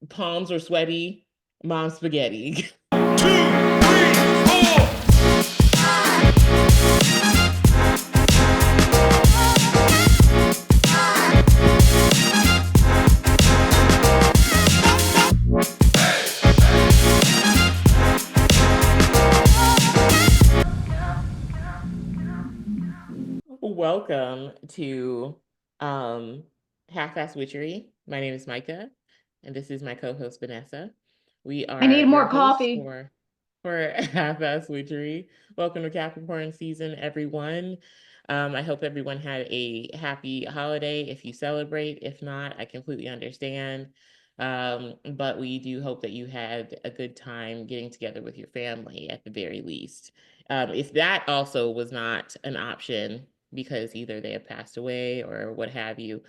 palms are sweaty, mom's spaghetti. Welcome to um, Half-Ass Witchery. My name is Micah, and this is my co-host Vanessa. We I are need your more hosts coffee. for Half-Ass Witchery. Welcome to Capricorn season, everyone. I hope everyone had a happy holiday if you celebrate. If not, I completely understand. But we do hope that you had a good time getting together with your family at the very least. If that also was not an option because either they have passed away or what have you,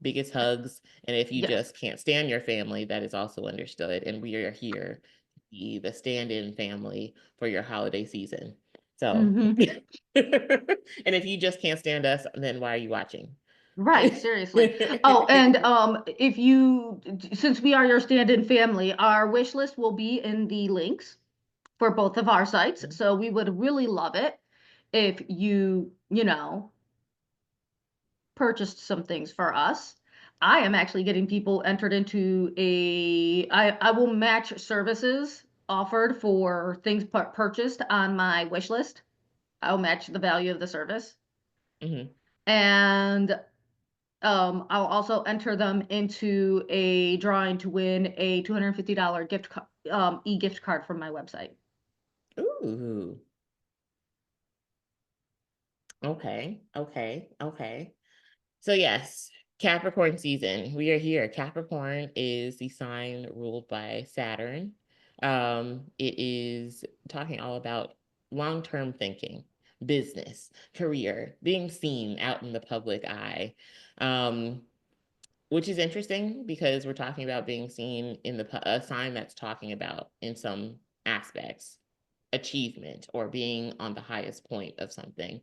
biggest hugs. And if you Yes. just can't stand your family, that is also understood. And we are here to be the stand-in family for your holiday season. So, Hmm. and if you just can't stand us, then why are you watching? Right, seriously. Oh, and if you, since we are your stand-in family, our wish list will be in the links for both of our sites. So we would really love it if you purchased some things for us. I am actually getting people entered into I will match services offered for things purchased on my wish list. I'll match the value of the service. Mhm. And I'll also enter them into a drawing to win a $250 e-gift card from my website. Ooh, okay, okay, okay. So yes, Capricorn season. We are here. Capricorn is the sign ruled by Saturn. It is talking all about long-term thinking, business, career, being seen out in the public eye. Um, which is interesting because we're talking about being seen in a sign that's talking about in some aspects achievement or being on the highest point of something.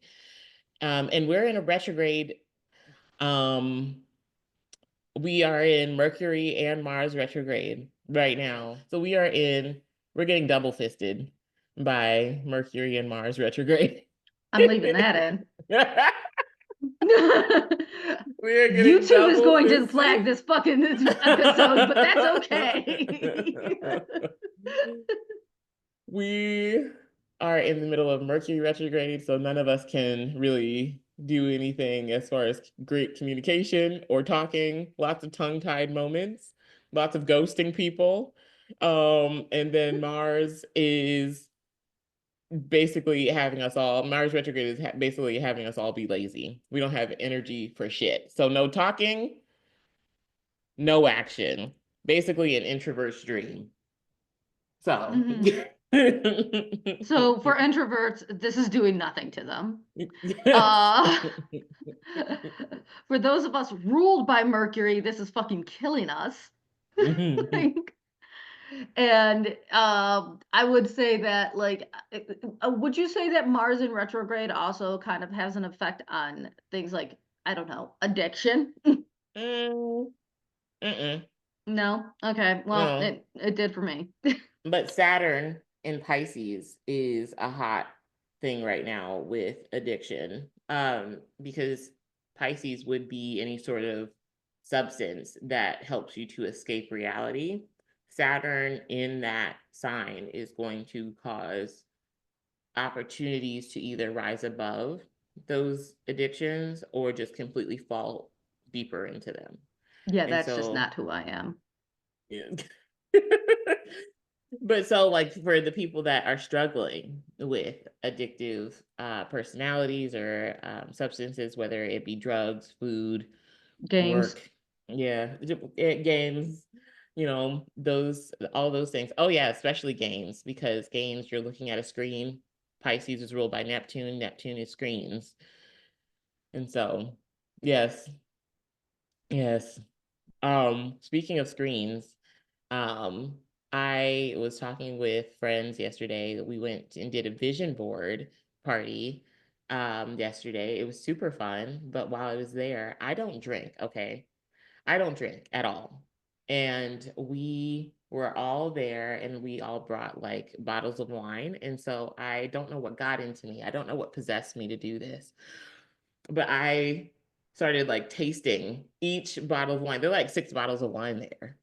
And we're in a retrograde. um we are in Mercury and Mars retrograde right now. So we're getting double fisted by Mercury and Mars retrograde. I'm leaving that in. We are getting YouTube is double going to flag fisted. this fucking episode, but that's okay. We are in the middle of Mercury retrograde, so none of us can really do anything as far as great communication or talking. Lots of tongue-tied moments, lots of ghosting people. And then Mars retrograde is basically having us all be lazy. We don't have energy for shit. So no talking, no action. Basically an introvert's dream. So Mhm. So for introverts, this is doing nothing to them. yes. Uh, for those of us ruled by Mercury, this is fucking killing us. Like, and I would say that, like, would you say that Mars in retrograde also kind of has an effect on things like, I don't know, addiction? Mm, mm-mm, No? Okay. Well, no. it did for me. But Saturn in Pisces is a hot thing right now with addiction. Because Pisces would be any sort of substance that helps you to escape reality. Saturn in that sign is going to cause opportunities to either rise above those addictions or just completely fall deeper into them. Yeah, And that's just so, not who I am. yeah. But so, like, for the people that are struggling with addictive personalities or substances, whether it be drugs, food, Games. work, yeah, games, all those things. Oh yeah, especially games, because games, you're looking at a screen. Pisces is ruled by Neptune. Neptune is screens. And so, yes, yes. Speaking of screens, um, I was talking with friends yesterday. We went and did a vision board party yesterday. It was super fun, but while I was there, I don't drink, okay? I don't drink at all. and we were all there and we all brought like bottles of wine. And so I don't know what got into me. I don't know what possessed me to do this, but I started like tasting each bottle of wine. There are like 6 bottles of wine there.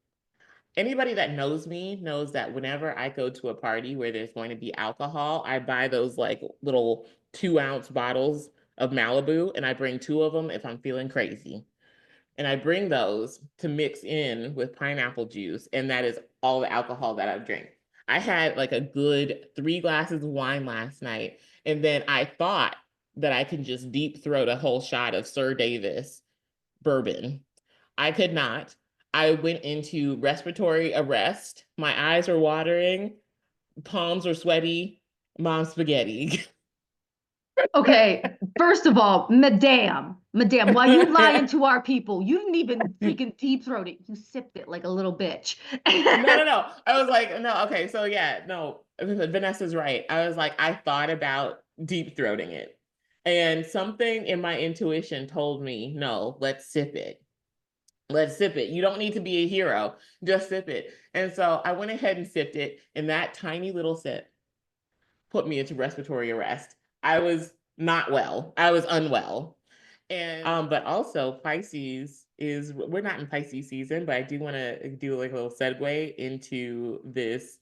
Anybody that knows me knows that whenever I go to a party where there's going to be alcohol, I buy those like little 2-ounce bottles of Malibu and I bring 2 of them if I'm feeling crazy. And I bring those to mix in with pineapple juice, and that is all the alcohol that I've drank. I had like a good 3 glasses of wine last night, and then I thought that I could just deep throat a whole shot of Sir Davis bourbon. I could not. I went into respiratory arrest. My eyes were watering, palms were sweaty, mom spaghetti. Okay, first of all, madam, why you lying to our people? You didn't even freaking deep throat it. You sipped it like a little bitch. No, no, no. I was like, no, okay, so yeah, no, Vanessa's right. I was like, I thought about deep throating it. And something in my intuition told me, no, let's sip it. Let's sip it. You don't need to be a hero. Just sip it. And so I went ahead and sipped it, and that tiny little sip put me into respiratory arrest. I was not well. I was unwell. And but also Pisces is we're not in Pisces season, but I do want to do like a little segue into this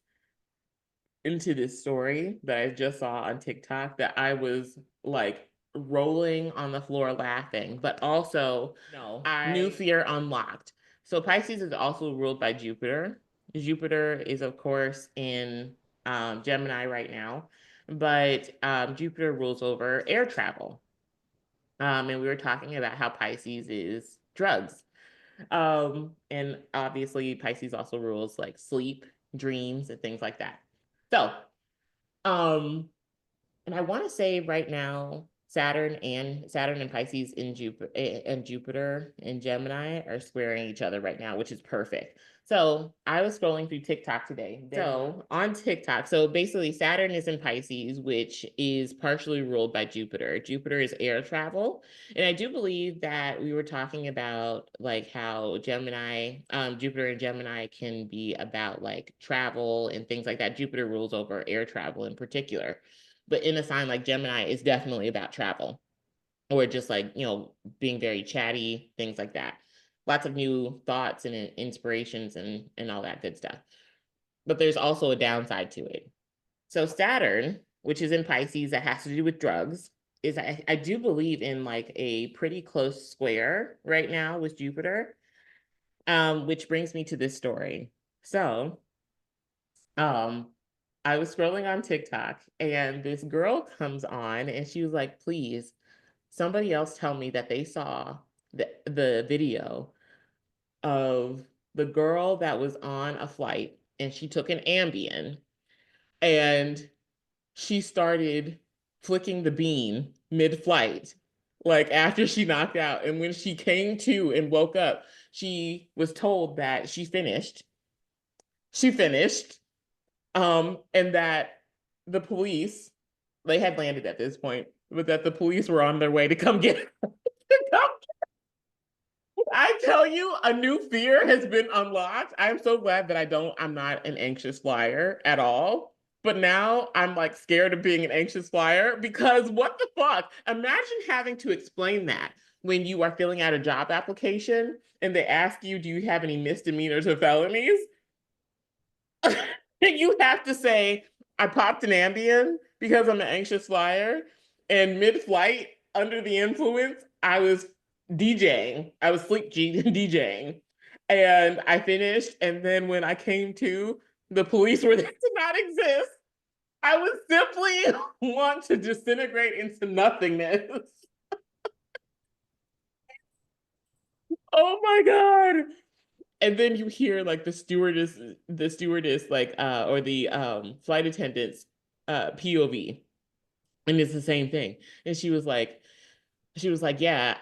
story that I just saw on TikTok that I was like rolling on the floor laughing, but also no, new fear unlocked. So Pisces is also ruled by Jupiter. Jupiter is of course in Gemini right now, but Jupiter rules over air travel. And we were talking about how Pisces is drugs. And obviously Pisces also rules like sleep, dreams, and things like that. So, um, and I want to say right now, Saturn and Pisces in Jupiter and Gemini are squaring each other right now, which is perfect. So I was scrolling through TikTok today. So on TikTok, so basically Saturn is in Pisces, which is partially ruled by Jupiter. Jupiter is air travel. And I do believe that we were talking about like how Jupiter and Gemini can be about like travel and things like that. Jupiter rules over air travel in particular. But in a sign like Gemini, it's definitely about travel or just like, being very chatty, things like that. Lots of new thoughts and inspirations and all that good stuff. But there's also a downside to it. So Saturn, which is in Pisces, that has to do with drugs, is I do believe in like a pretty close square right now with Jupiter, which brings me to this story. So, um, I was scrolling on TikTok and this girl comes on and she was like, please, somebody else tell me that they saw the video of the girl that was on a flight and she took an Ambien and she started flicking the bean mid-flight, like after she knocked out. And when she came to and woke up, she was told that she finished. She finished. And that the police, they had landed at this point, but that the police were on their way to come get her. I tell you, a new fear has been unlocked. I'm so glad that I'm not an anxious flyer at all. But now I'm like scared of being an anxious flyer because what the fuck? Imagine having to explain that when you are filling out a job application and they ask you, do you have any misdemeanors or felonies? You have to say, I popped an Ambien because I'm an anxious flyer. And mid flight, under the influence, I was DJing. I was sleep DJing. And I finished. And then when I came to, the police were there to not exist. I would simply want to disintegrate into nothingness. Oh my God. And then you hear like the stewardess like or the flight attendant's POV, and it's the same thing. And she was like, yeah,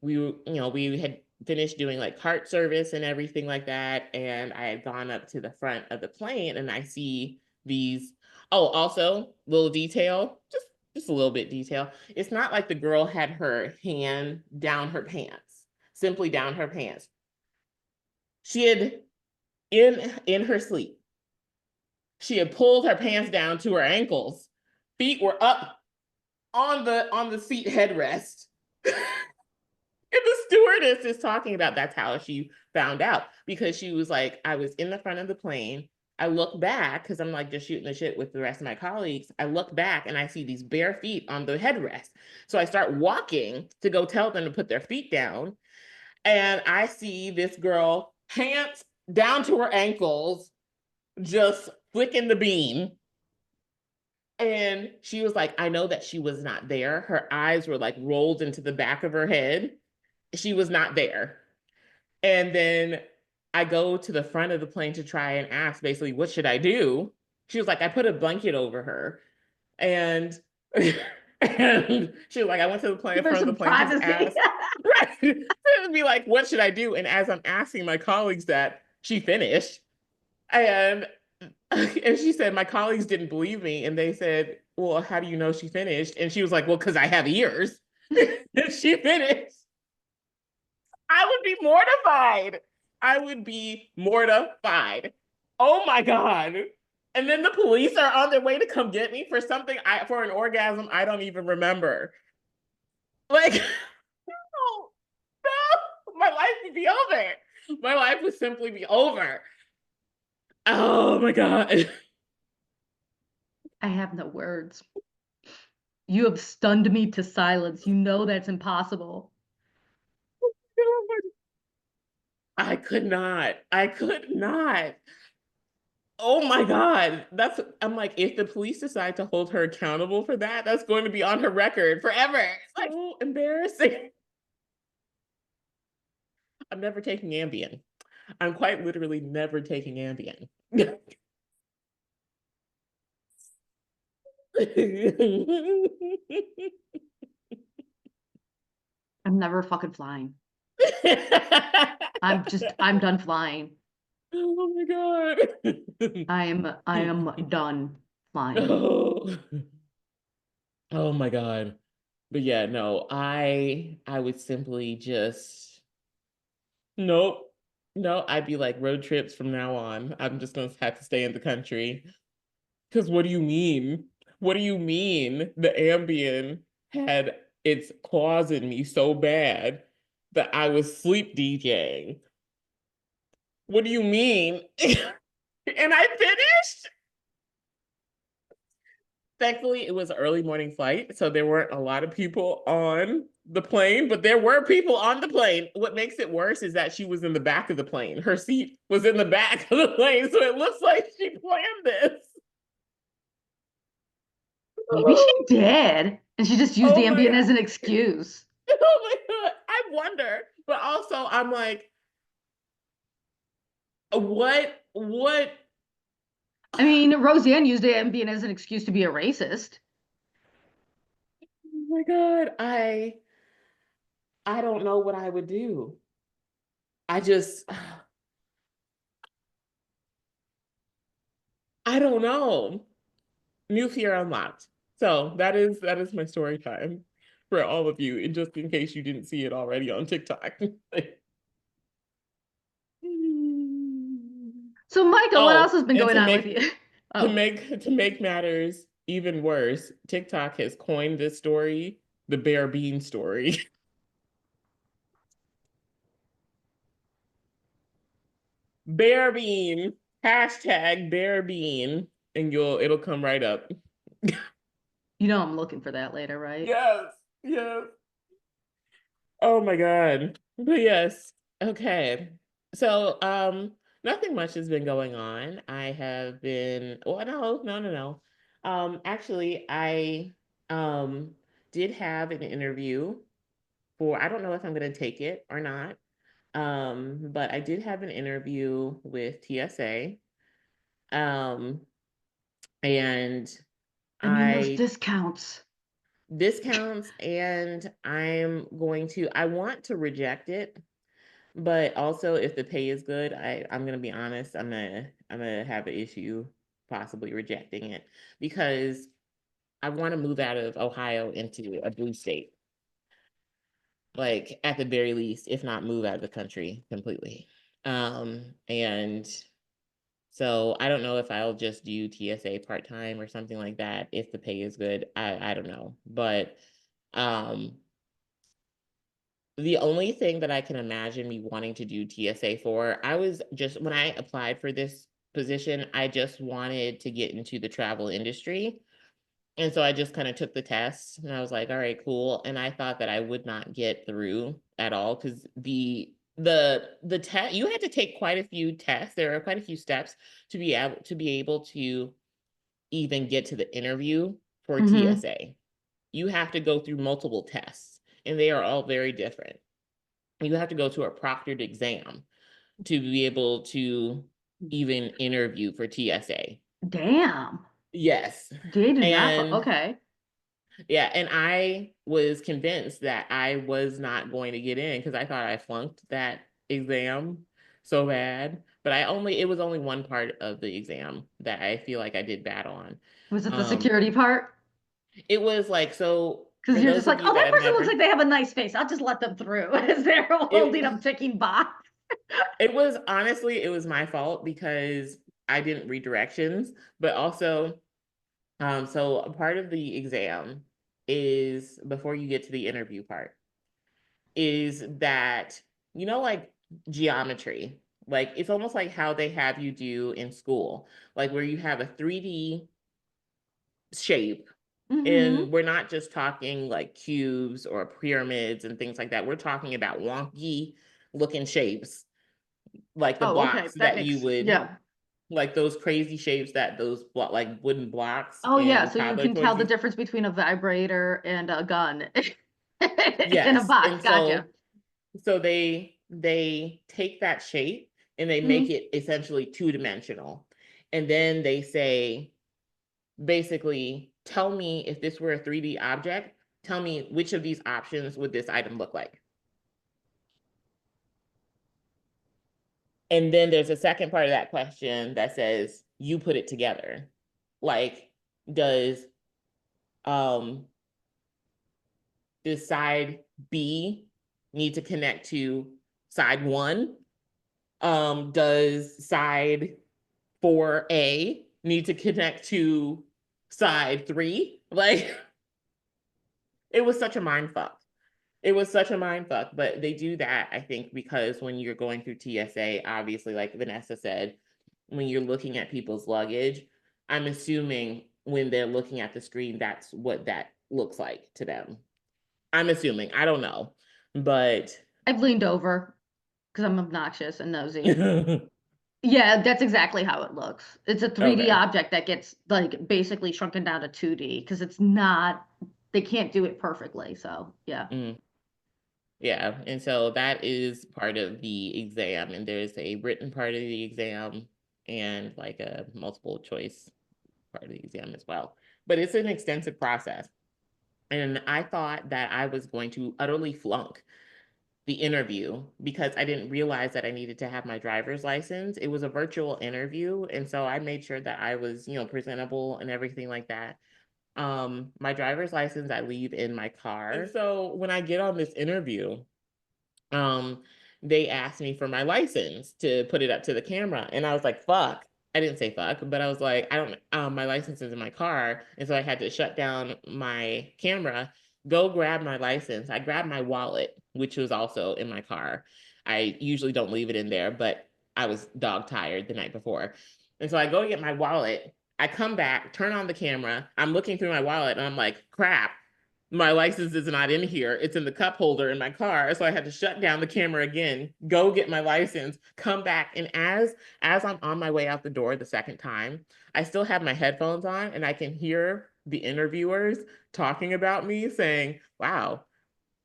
we had finished doing like cart service and everything like that, and I had gone up to the front of the plane and I see these. Oh, also little detail, just a little bit detail. It's not like the girl had her hand down her pants, simply down her pants. She had in her sleep, she had pulled her pants down to her ankles. Feet were up on the seat headrest. And the stewardess is talking about that's how she found out because she was like, I was in the front of the plane. I look back because I'm like just shooting the shit with the rest of my colleagues. I look back and I see these bare feet on the headrest. So I start walking to go tell them to put their feet down. And I see this girl, pants down to her ankles, just flicking the beam. And she was like, I know that she was not there. Her eyes were like rolled into the back of her head. She was not there. And then I go to the front of the plane to try and ask basically, what should I do? She was like, I put a blanket over her. And and she was like, I went to the plane, Give her front of the some plane, just privacy. asked. Right. To be like, what should I do? And as I'm asking my colleagues that, she finished. And and she said, my colleagues didn't believe me. And they said, well, how do you know she finished? And she was like, well, because I have ears. And she finished. I would be mortified. I would be mortified. Oh my God. And then the police are on their way to come get me for something for an orgasm I don't even remember. Like, no, no, my life would be over. My life would simply be over. Oh my God. I have no words. You have stunned me to silence. You know that's impossible. I could not. I could not. Oh my God. I'm like, if the police decide to hold her accountable for that, that's going to be on her record forever. It's like so embarrassing. I'm never taking Ambien. I'm quite literally never taking Ambien. I'm never fucking flying. I'm done flying. Oh my God. I am done flying. Oh. Oh my God. But yeah, no, I would simply just nope. No, I'd be like road trips from now on. I'm just gonna have to stay in the country. Because what do you mean? What do you mean the Ambien had its claws in me so bad that I was sleep DJing? What do you mean? And I finished. Thankfully, it was an early morning flight, so there weren't a lot of people on the plane, but there were people on the plane. What makes it worse is that she was in the back of the plane. Her seat was in the back of the plane, so it looks like she planned this. Maybe she did, and she just used Oh the my Ambien God. as an excuse. Oh my God. I wonder, but also I'm like, what? I mean, Roseanne used the Ambien as an excuse to be a racist. Oh my God. I don't know what I would do. I just I don't know. New fear unlocked. So that is my story time for all of you, and just in case you didn't see it already on TikTok. So, Michael, what else Oh, has been and going on with you? Oh, to make matters even worse, TikTok has coined this story the bear bean story. Bear bean, hashtag bear bean, and it'll come right up. you know I'm looking for that later, right? Yes, yes. Oh my God. But yes. Okay. So, nothing much has been going on. I have been, well, no, no, no, no. Actually, I um did have an interview for, I don't know if I'm gonna take it or not. But I did have an interview with TSA. Um, and I mean, those I discounts. discounts and I want to reject it. But also, if the pay is good, I'm gonna be honest. I'm gonna have an issue possibly rejecting it because I want to move out of Ohio into a blue state, like at the very least, if not move out of the country completely. And so I don't know if I'll just do TSA part-time or something like that if the pay is good. I don't know. But um the only thing that I can imagine me wanting to do TSA for, I was just when I applied for this position, I just wanted to get into the travel industry. And so I just kind of took the test and I was like, all right, cool. And I thought that I would not get through at all because the test you had to take quite a few tests. There are quite a few steps to be able to even get to the interview for Mm-hmm. TSA. You have to go through multiple tests and they are all very different. You have to go to a proctored exam to be able to even interview for TSA. Damn. Yes. They do not. And Okay. yeah, and I was convinced that I was not going to get in because I thought I flunked that exam so bad. But it was only one part of the exam that I feel like I did bad on. Was it the Um, security part? it was like, so Because for you're those just of like, you oh, that that have person looks never, like they have a nice face. I'll just let them through as they're holding it up ticking box. it was honestly, it was my fault because I didn't read directions, but also, so a part of the exam is before you get to the interview part is that, like geometry, like it's almost like how they have you do in school, like where you have a 3D shape. Mm-hmm. And we're not just talking like cubes or pyramids and things like that. We're talking about wonky looking shapes, like the Oh, okay. blocks That that you makes, would, yeah. like those crazy shapes that like wooden blocks Oh, yeah. in So you toddler can tell toys the use. difference between a vibrator and a gun in a Yes. box. And Gotcha. so they take that shape and they make Hmm. it essentially two-dimensional. And then they say, basically, tell me if this were a 3D object, tell me which of these options would this item look like. And then there's a second part of that question that says, you put it together. Like, does um does side B need to connect to side one? Does side 4A need to connect to side 3? Like, it was such a mind fuck. It was such a mind fuck, but they do that, I think, because when you're going through TSA, obviously, like Vanessa said, when you're looking at people's luggage, I'm assuming when they're looking at the screen, that's what that looks like to them. I'm assuming. I don't know. But I've leaned over because I'm obnoxious and nosy. okay. Yeah, that's exactly how it looks. It's a 3D object that gets like basically shrunken down to 2D because it's not, they can't do it perfectly. So, yeah. Mm, yeah. And so that is part of the exam. And there's a written part of the exam and like a multiple choice part of the exam as well. But it's an extensive process. And I thought that I was going to utterly flunk the interview because I didn't realize that I needed to have my driver's license. It was a virtual interview. And so I made sure that I was, presentable and everything like that. My driver's license I leave in my car. And so when I get on this interview, um, they asked me for my license to put it up to the camera. And I was like, fuck. I didn't say fuck, but I was like, I don't, my license is in my car. And so I had to shut down my camera, go grab my license. I grabbed my wallet, which was also in my car. I usually don't leave it in there, but I was dog tired the night before. And so I go get my wallet. I come back, turn on the camera. I'm looking through my wallet and I'm like, crap, my license is not in here. It's in the cup holder in my car. So I had to shut down the camera again, go get my license, come back. And as I'm on my way out the door the second time, I still have my headphones on and I can hear the interviewers talking about me saying, wow,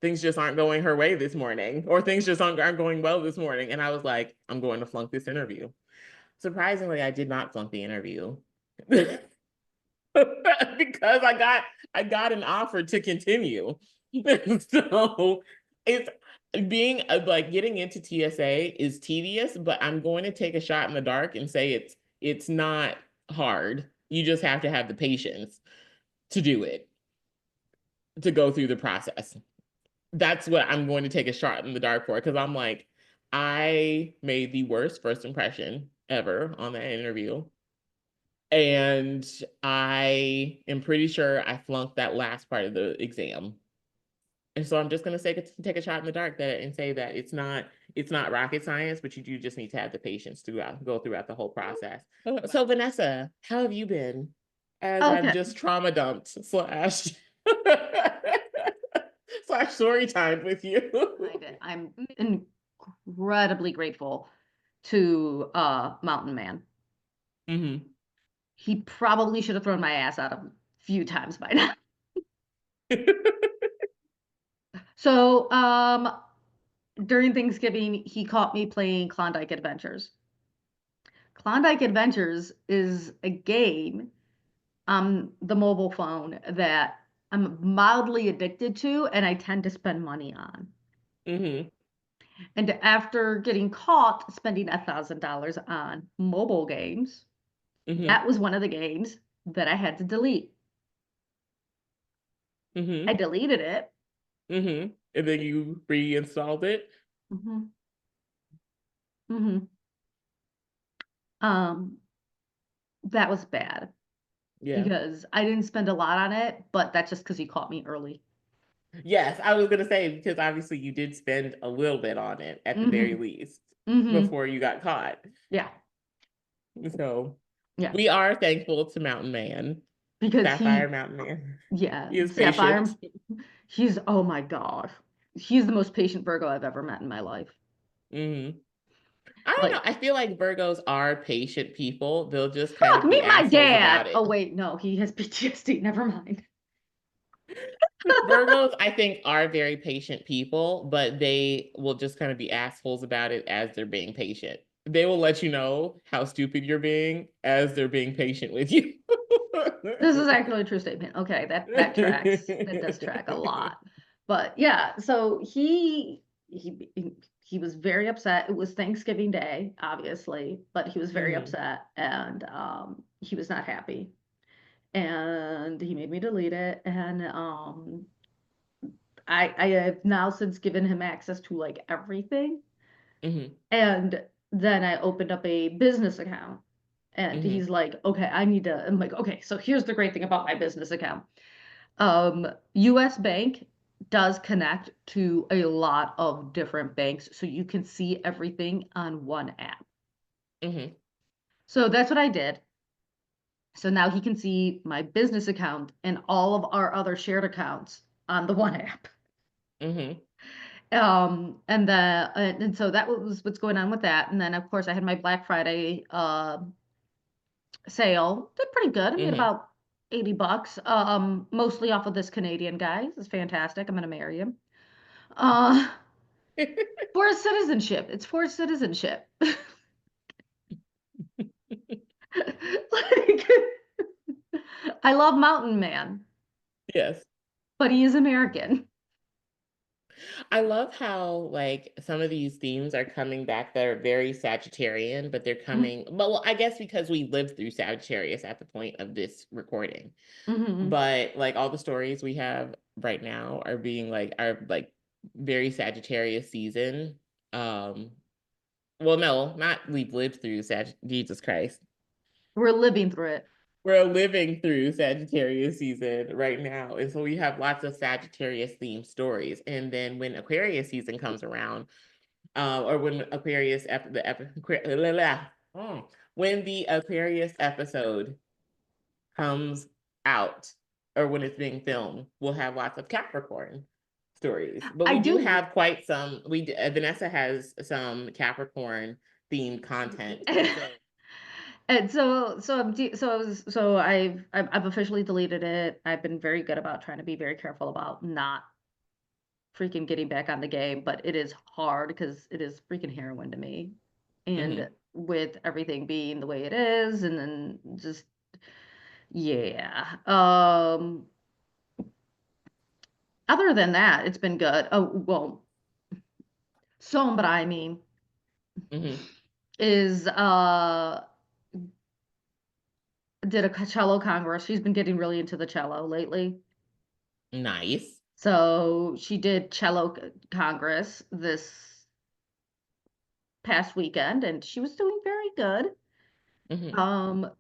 things just aren't going her way this morning, or things just aren't going well this morning. And I was like, I'm going to flunk this interview. Surprisingly, I did not flunk the interview. Because I got an offer to continue. So it's being like getting into TSA is tedious, but I'm going to take a shot in the dark and say it's not hard. You just have to have the patience to do it, to go through the process. That's what I'm going to take a shot in the dark for because I'm like, I made the worst first impression ever on that interview. And I am pretty sure I flunked that last part of the exam. And so I'm just gonna take a shot in the dark that and say that it's not rocket science, but you do just need to have the patience to go throughout the whole process. So Vanessa, how have you been? As I've Okay. just trauma dumped slash slash story time with you. I'm incredibly grateful to Mountain Man. Hmm. He probably should have thrown my ass out a few times by now. So, during Thanksgiving, he caught me playing Klondike Adventures. Klondike Adventures is a game on the mobile phone that I'm mildly addicted to and I tend to spend money on. Hmm. And after getting caught spending $1,000 on mobile games, Hmm. that was one of the games that I had to delete. I Hmm. deleted it. Hmm. And then you reinstalled it. Hmm. Hmm. Um, that was bad Yeah. because I didn't spend a lot on it, but that's just because he caught me early. Yes, I was gonna say because obviously you did spend a little bit on it at the very Hmm. least Hmm. before you got caught. Yeah, So yeah, we are thankful to Mountain Man, because Sapphire Mountain Man. yeah, He is patient. Sapphire, oh my God, he's the most patient Virgo I've ever met in my life. Hmm. I don't know. Like, I feel like Virgos are patient people. They'll just kind fuck, of be meet my assholes dad. about Oh it. wait, no, he has PTSD. Never mind. Virgos, I think, are very patient people, but they will just kind of be assholes about it as they're being patient. They will let you know how stupid you're being as they're being patient with you. This is actually a true statement. Okay, that tracks. That does track a lot. But yeah, so he was very upset. It was Thanksgiving Day, obviously, but he was very Hmm. upset and he was not happy. And he made me delete it. And I have now since given him access to like everything. Hmm. And then I opened up a business account. And Hmm. he's like, okay, I'm like, okay, so here's the great thing about my business account. US Bank does connect to a lot of different banks, so you can see everything on one app. Hmm. So that's what I did. So now he can see my business account and all of our other shared accounts on the one app. Hmm. And so that was what's going on with that. And then of course I had my Black Friday sale. Did pretty good. I made Hmm. about $80, mostly off of this Canadian guy. This is fantastic. I'm gonna marry him. Uh, for citizenship. It's for citizenship. Like, I love Mountain Man, Yes. but he is American. I love how like some of these themes are coming back that are very Sagittarian, but they're coming, well, I guess because we lived through Sagittarius at the point of this recording. Mm-hmm. But like all the stories we have right now are like very Sagittarius season. Um, well, no, not we've lived through Jesus Christ. We're living through it. We're living through Sagittarius season right now. And so we have lots of Sagittarius themed stories. And then when Aquarius season comes around, or when Aquarius when the Aquarius episode comes out, or when it's being filmed, we'll have lots of Capricorn stories. But I we do do. have quite some. Vanessa has some Capricorn themed content, and so. And so I'm de- so I was- so I've officially deleted it. I've been very good about trying to be very careful about not freaking getting back on the game, but it is hard because it is freaking heroin to me. And Mhm. with everything being the way it is, and then just yeah. Other than that, it's been good. Oh well, Sombra, I mean, Mhm. is did a cello congress. She's been getting really into the cello lately. Nice. So she did cello congress this past weekend, and she was doing very good. Hmm. Um,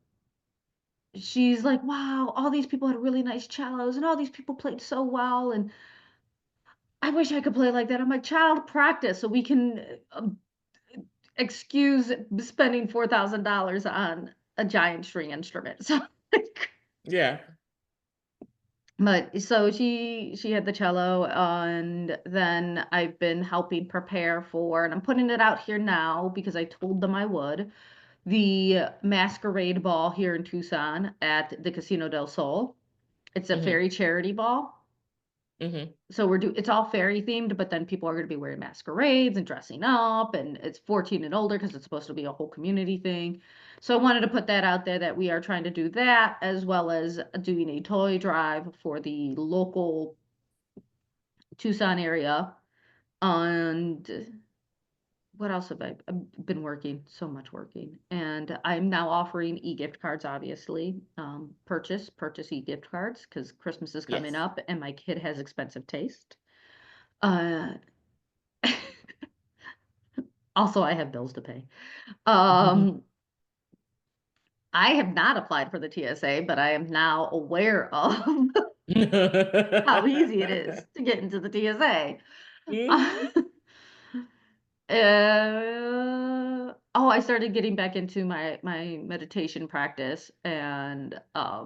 she's like, "Wow, all these people had really nice cellos, and all these people played so well, and I wish I could play like that." I'm like, "Child, practice so we can excuse spending $4,000 on a giant string instrument." So, like, Yeah. but so she had the cello, and then I've been helping prepare for, and I'm putting it out here now because I told them I would, the masquerade ball here in Tucson at the Casino del Sol. It's a Hmm. fairy charity ball. Hmm. So it's all fairy themed, but then people are going to be wearing masquerades and dressing up, and it's 14 and older because it's supposed to be a whole community thing. So I wanted to put that out there that we are trying to do that, as well as doing a toy drive for the local Tucson area. And what else have I've been working? So much working. And I'm now offering e-gift cards, obviously. Purchase e-gift cards because Christmas is coming Yes. up and my kid has expensive taste. Uh, Also, I have bills to pay. Um, I have not applied for the TSA, but I am now aware of how easy it is to get into the TSA. Hmm. Oh, I started getting back into my meditation practice, and I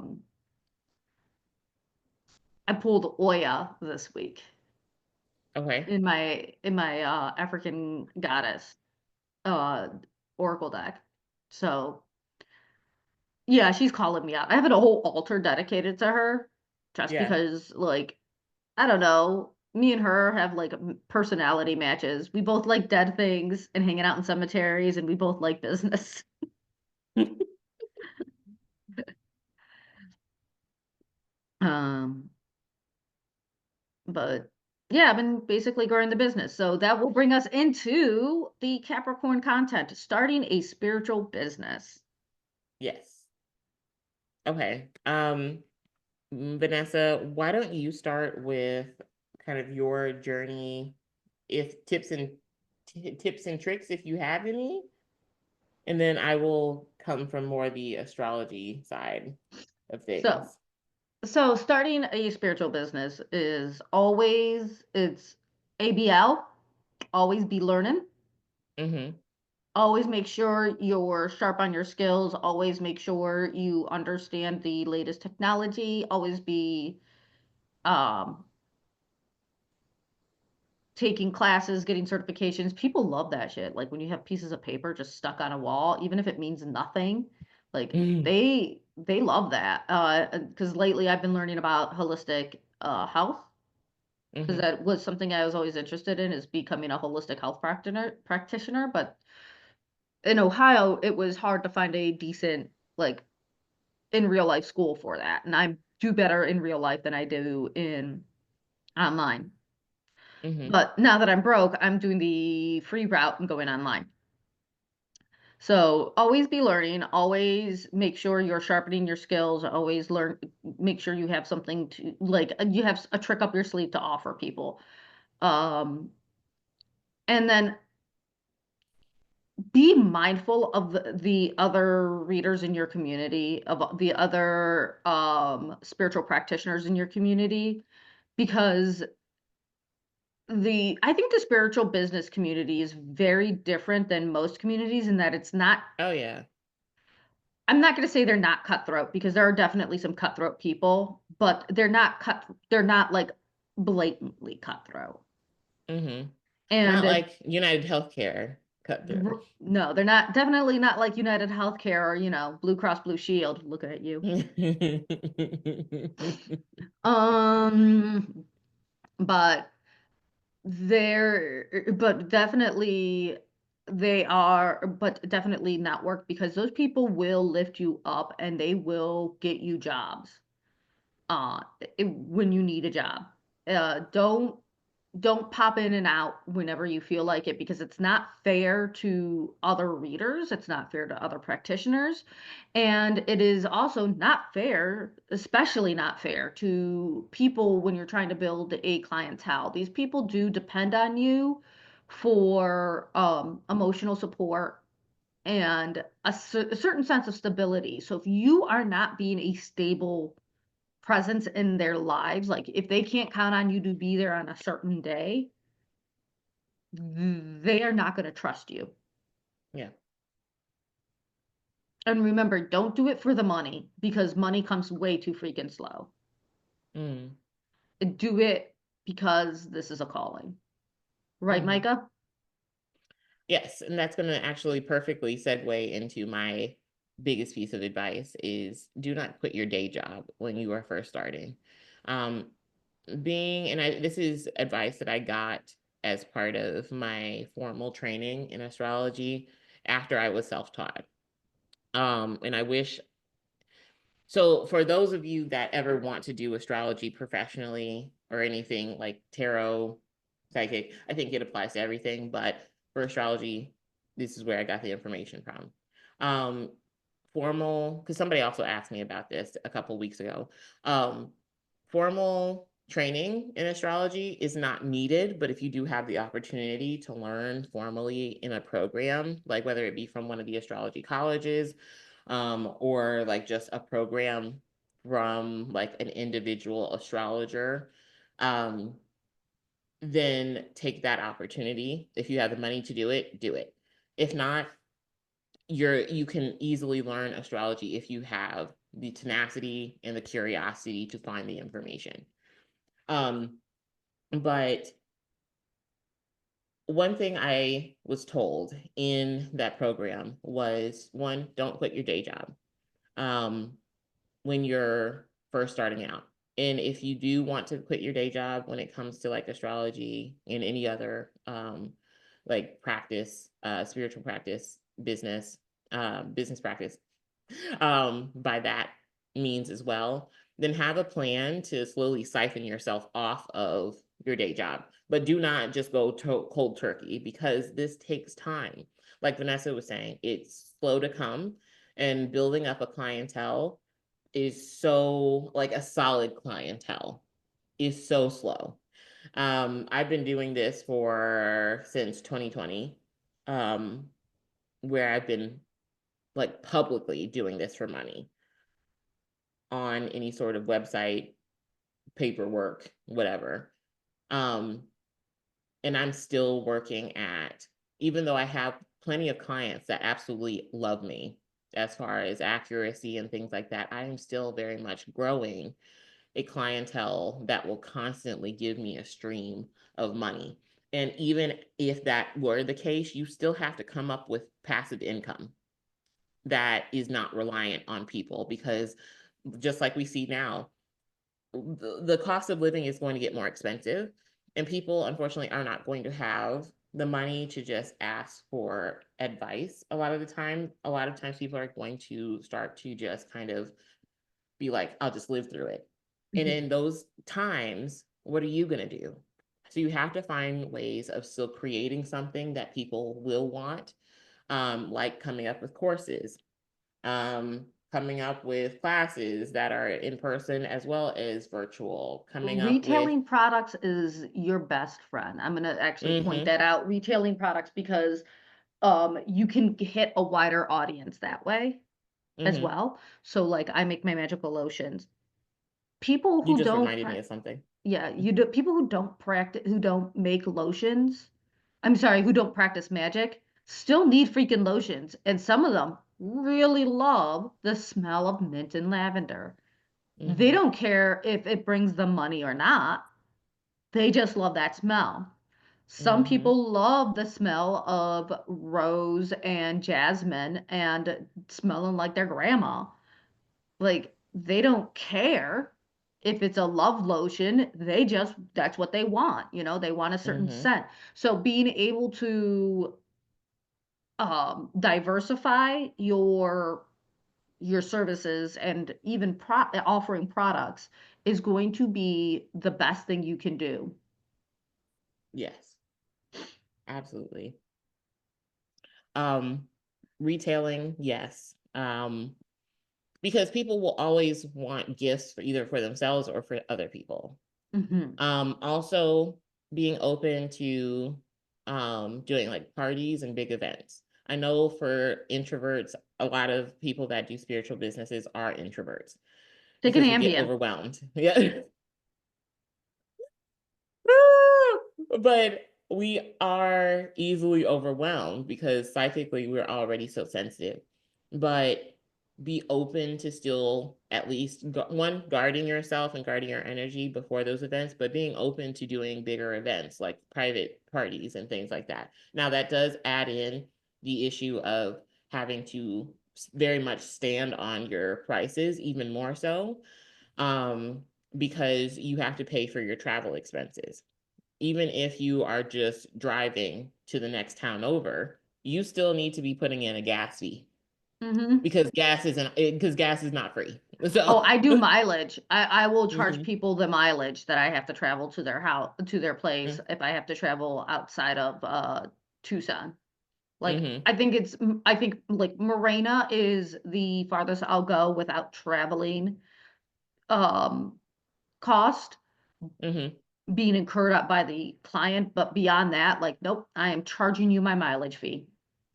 pulled Oya this week Okay. in my African goddess uh oracle deck. So yeah, she's calling me out. I have a whole altar dedicated to her just Yeah. because, like, I don't know, me and her have like personality matches. We both like dead things and hanging out in cemeteries, and we both like business. Um, but yeah, I've been basically growing the business. So that will bring us into the Capricorn content, starting a spiritual business. Yes. Okay. Vanessa, why don't you start with kind of your journey, if tips and tricks, if you have any, and then I will come from more the astrology side of So, things. so starting a spiritual business is always it's ABL, always be learning. Mm-hmm. Always make sure you're sharp on your skills. Always make sure you understand the latest technology. Always be um, taking classes, getting certifications. People love that shit. Like when you have pieces of paper just stuck on a wall, even if it means nothing, like Mm-hmm. they love that. Because lately I've been learning about holistic health because Mm-hmm. that was something I was always interested in is becoming a holistic health practitioner. But in Ohio, it was hard to find a decent like in real life school for that. And I do better in real life than I do in online. Mm-hmm. But now that I'm broke, I'm doing the free route and going online. So always be learning, always make sure you're sharpening your skills, always make sure you have something to like you have a trick up your sleeve to offer people. Um, and then be mindful of the other readers in your community, of the other spiritual practitioners in your community, because the I think the spiritual business community is very different than most communities in that it's not Oh yeah. I'm not going to say they're not cutthroat because there are definitely some cutthroat people, but they're not like blatantly cutthroat. Mm-hmm. And Not like United Healthcare cut through. no, they're not definitely not like United Healthcare or, Blue Cross Blue Shield looking at you. Um but but definitely but definitely not work because those people will lift you up and they will get you jobs uh when you need a job. Don't pop in and out whenever you feel like it because it's not fair to other readers, it's not fair to other practitioners, and it is also not fair, especially not fair to people when you're trying to build a clientele. These people do depend on you for emotional support and a certain sense of stability. So if you are not being a stable presence in their lives, like if they can't count on you to be there on a certain day, they are not going to trust you. Yeah. And remember, don't do it for the money because money comes way too freaking slow. Mm. Do it because this is a calling. Right, Hmm. Micah? Yes, and that's going to actually perfectly segue into my biggest piece of advice is do not quit your day job when you are first starting. Um, this is advice that I got as part of my formal training in astrology after I was self-taught. And I wish so for those of you that ever want to do astrology professionally or anything like tarot, psychic, I think it applies to everything, but for astrology, this is where I got the information from. Um, Formal, because somebody also asked me about this a couple weeks ago. Um, Formal training in astrology is not needed, but if you do have the opportunity to learn formally in a program, like whether it be from one of the astrology colleges, or like just a program from like an individual astrologer, um, then take that opportunity. If you have the money to do it, do it. If not, you can easily learn astrology if you have the tenacity and the curiosity to find the information. Um, but one thing I was told in that program was one, don't quit your day job. Um, when you're first starting out. And if you do want to quit your day job when it comes to like astrology and any other like practice, spiritual practice, business practice, by that means as well, then have a plan to slowly siphon yourself off of your day job. But do not just go cold turkey because this takes time. Like Vanessa was saying, it's slow to come, and building up a clientele is so like a solid clientele is so slow. I've been doing this for since 2020, um, where I've been like publicly doing this for money on any sort of website, paperwork, whatever. Um, and I'm still working at, even though I have plenty of clients that absolutely love me as far as accuracy and things like that, I am still very much growing a clientele that will constantly give me a stream of money. And even if that were the case, you still have to come up with passive income that is not reliant on people because just like we see now, the cost of living is going to get more expensive, and people unfortunately are not going to have the money to just ask for advice. A lot of times people are going to start to just kind of be like, I'll just live through it. And Mhm. in those times, what are you going to do? So you have to find ways of still creating something that people will want, like coming up with courses, coming up with classes that are in person as well as virtual, coming up with, Retailing products is your best friend. I'm going to actually point mm-hmm, that out. Retailing products because you can hit a wider audience that way as mm-hmm. well. So like I make my magical lotions. People You who just don't reminded me of something. yeah, you do people who don't practice who don't make lotions, I'm sorry, who don't practice magic still need freaking lotions and some of them really love the smell of mint and lavender. They Mm-hmm, don't care if it brings them money or not. They just love that smell. Some mm-hmm, people love the smell of rose and jasmine and smelling like their grandma. Like, they don't care if it's a love lotion. They just, that's what they want. They want a certain mm-hmm. scent. So being able to diversify your services and even offering products is going to be the best thing you can do. Yes, absolutely. Um, Retailing, yes. Because people will always want gifts for either for themselves or for other people. Hmm. Also being open to doing like parties and big events. I know for introverts, a lot of people that do spiritual businesses are introverts Take an because we get Ambien. overwhelmed. Yeah. But we are easily overwhelmed because psychically we're already so sensitive. But be open to still at least one, guarding yourself and guarding your energy before those events, but being open to doing bigger events like private parties and things like that. Now, that does add in the issue of having to very much stand on your prices, even more so, um, because you have to pay for your travel expenses. Even if you are just driving to the next town over, you still need to be putting in a gas fee Mm-hmm. because gas is not free. Oh, So, I do mileage. I will charge mhm, people the mileage that I have to travel to their house, to their place, mm, if I have to travel outside of Tucson. Like mhm, I think like Morena is the farthest I'll go without traveling um cost mhm, being incurred up by the client, but beyond that, like nope, I am charging you my mileage fee.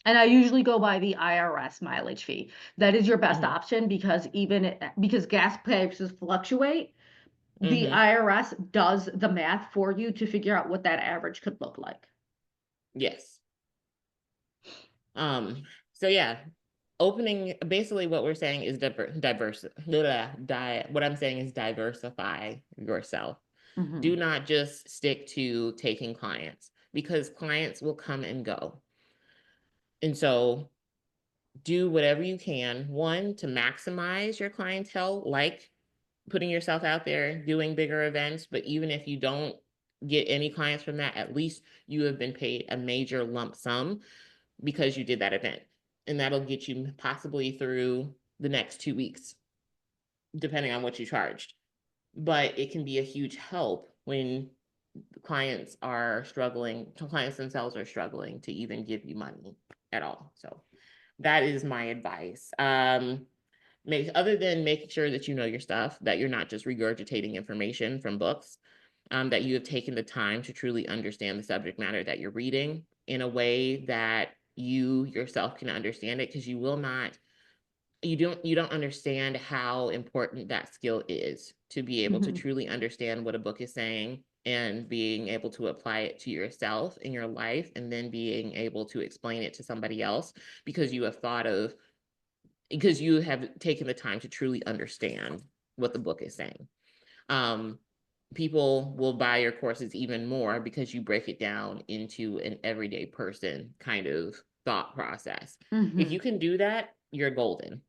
And I usually go by the IRS mileage fee. That is your best mhm, option because because gas prices fluctuate, the mhm. IRS does the math for you to figure out what that average could look like. Yes. Um, so yeah, opening basically what we're saying is what I'm saying is diversify yourself. Do Hmm. not just stick to taking clients because clients will come and go. And so do whatever you can, one, to maximize your clientele, like putting yourself out there, doing bigger events. But even if you don't get any clients from that, at least you have been paid a major lump sum because you did that event. And that'll get you possibly through the next 2 weeks, depending on what you charged. But it can be a huge help when clients themselves are struggling to even give you money at all. So that is my advice. Other than making sure that you know your stuff, that you're not just regurgitating information from books, that you have taken the time to truly understand the subject matter that you're reading in a way that you yourself can understand it, because you don't understand how important that skill is to be able to Hmm. truly understand what a book is saying and being able to apply it to yourself in your life, and then being able to explain it to somebody else because you have taken the time to truly understand what the book is saying. Um, People will buy your courses even more because you break it down into an everyday person kind of thought process. If Hmm. you can do that, you're golden.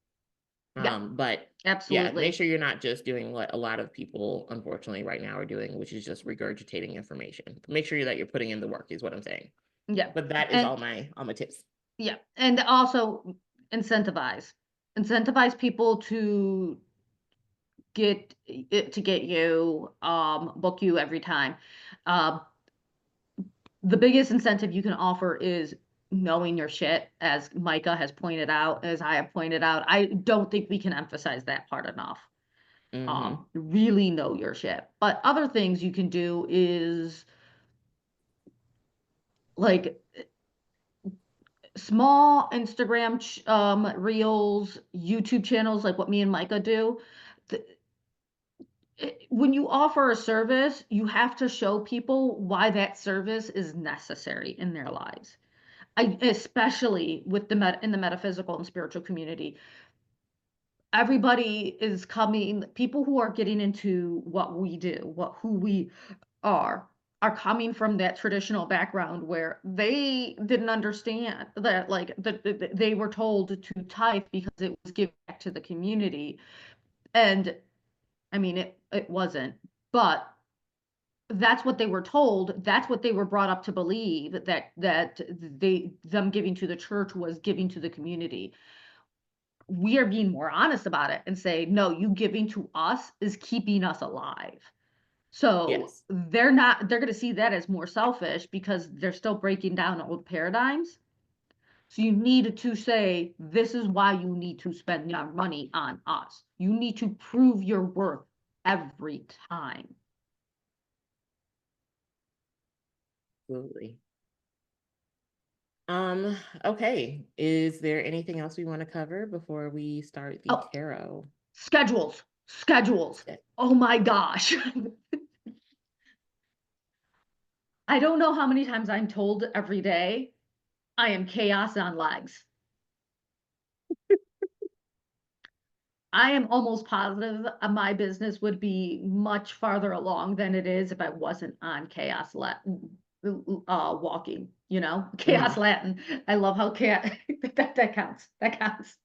Yeah, But yeah, make absolutely. sure you're not just doing what a lot of people unfortunately right now are doing, which is just regurgitating information. Make sure that you're putting in the work is what I'm saying. Yeah. But that is And all my tips. yeah, and also incentivize. Incentivize people to get you book you every time. Um the biggest incentive you can offer is knowing your shit, as Micah has pointed out, as I have pointed out. I don't think we can emphasize that part enough. Mm-hmm. Really know your shit. But other things you can do is like small Instagram reels, YouTube channels, like what me and Micah do. Th- when you offer a service, you have to show people why that service is necessary in their lives. Especially with in the metaphysical and spiritual community, everybody is coming. People who are getting into what we do, who we are, are coming from that traditional background where they didn't understand that, like they were told to tithe because it was given back to the community, and I mean it wasn't, but that's what they were told. That's what they were brought up to believe, that them giving to the church was giving to the community. We are being more honest about it and say, no, you giving to us is keeping us alive. So Yes. they're going to see that as more selfish because they're still breaking down old paradigms. So you need to say, this is why you need to spend your money on us. You need to prove your worth every time. Absolutely. Um, okay. Is there anything else we want to cover before we start the Oh, tarot? schedules. Schedules. Oh my gosh. I don't know how many times I'm told every day I am chaos on legs. I am almost positive my business would be much farther along than it is if I wasn't on chaos walking, chaos Mhm. Latin. I love how chaos that counts. That counts.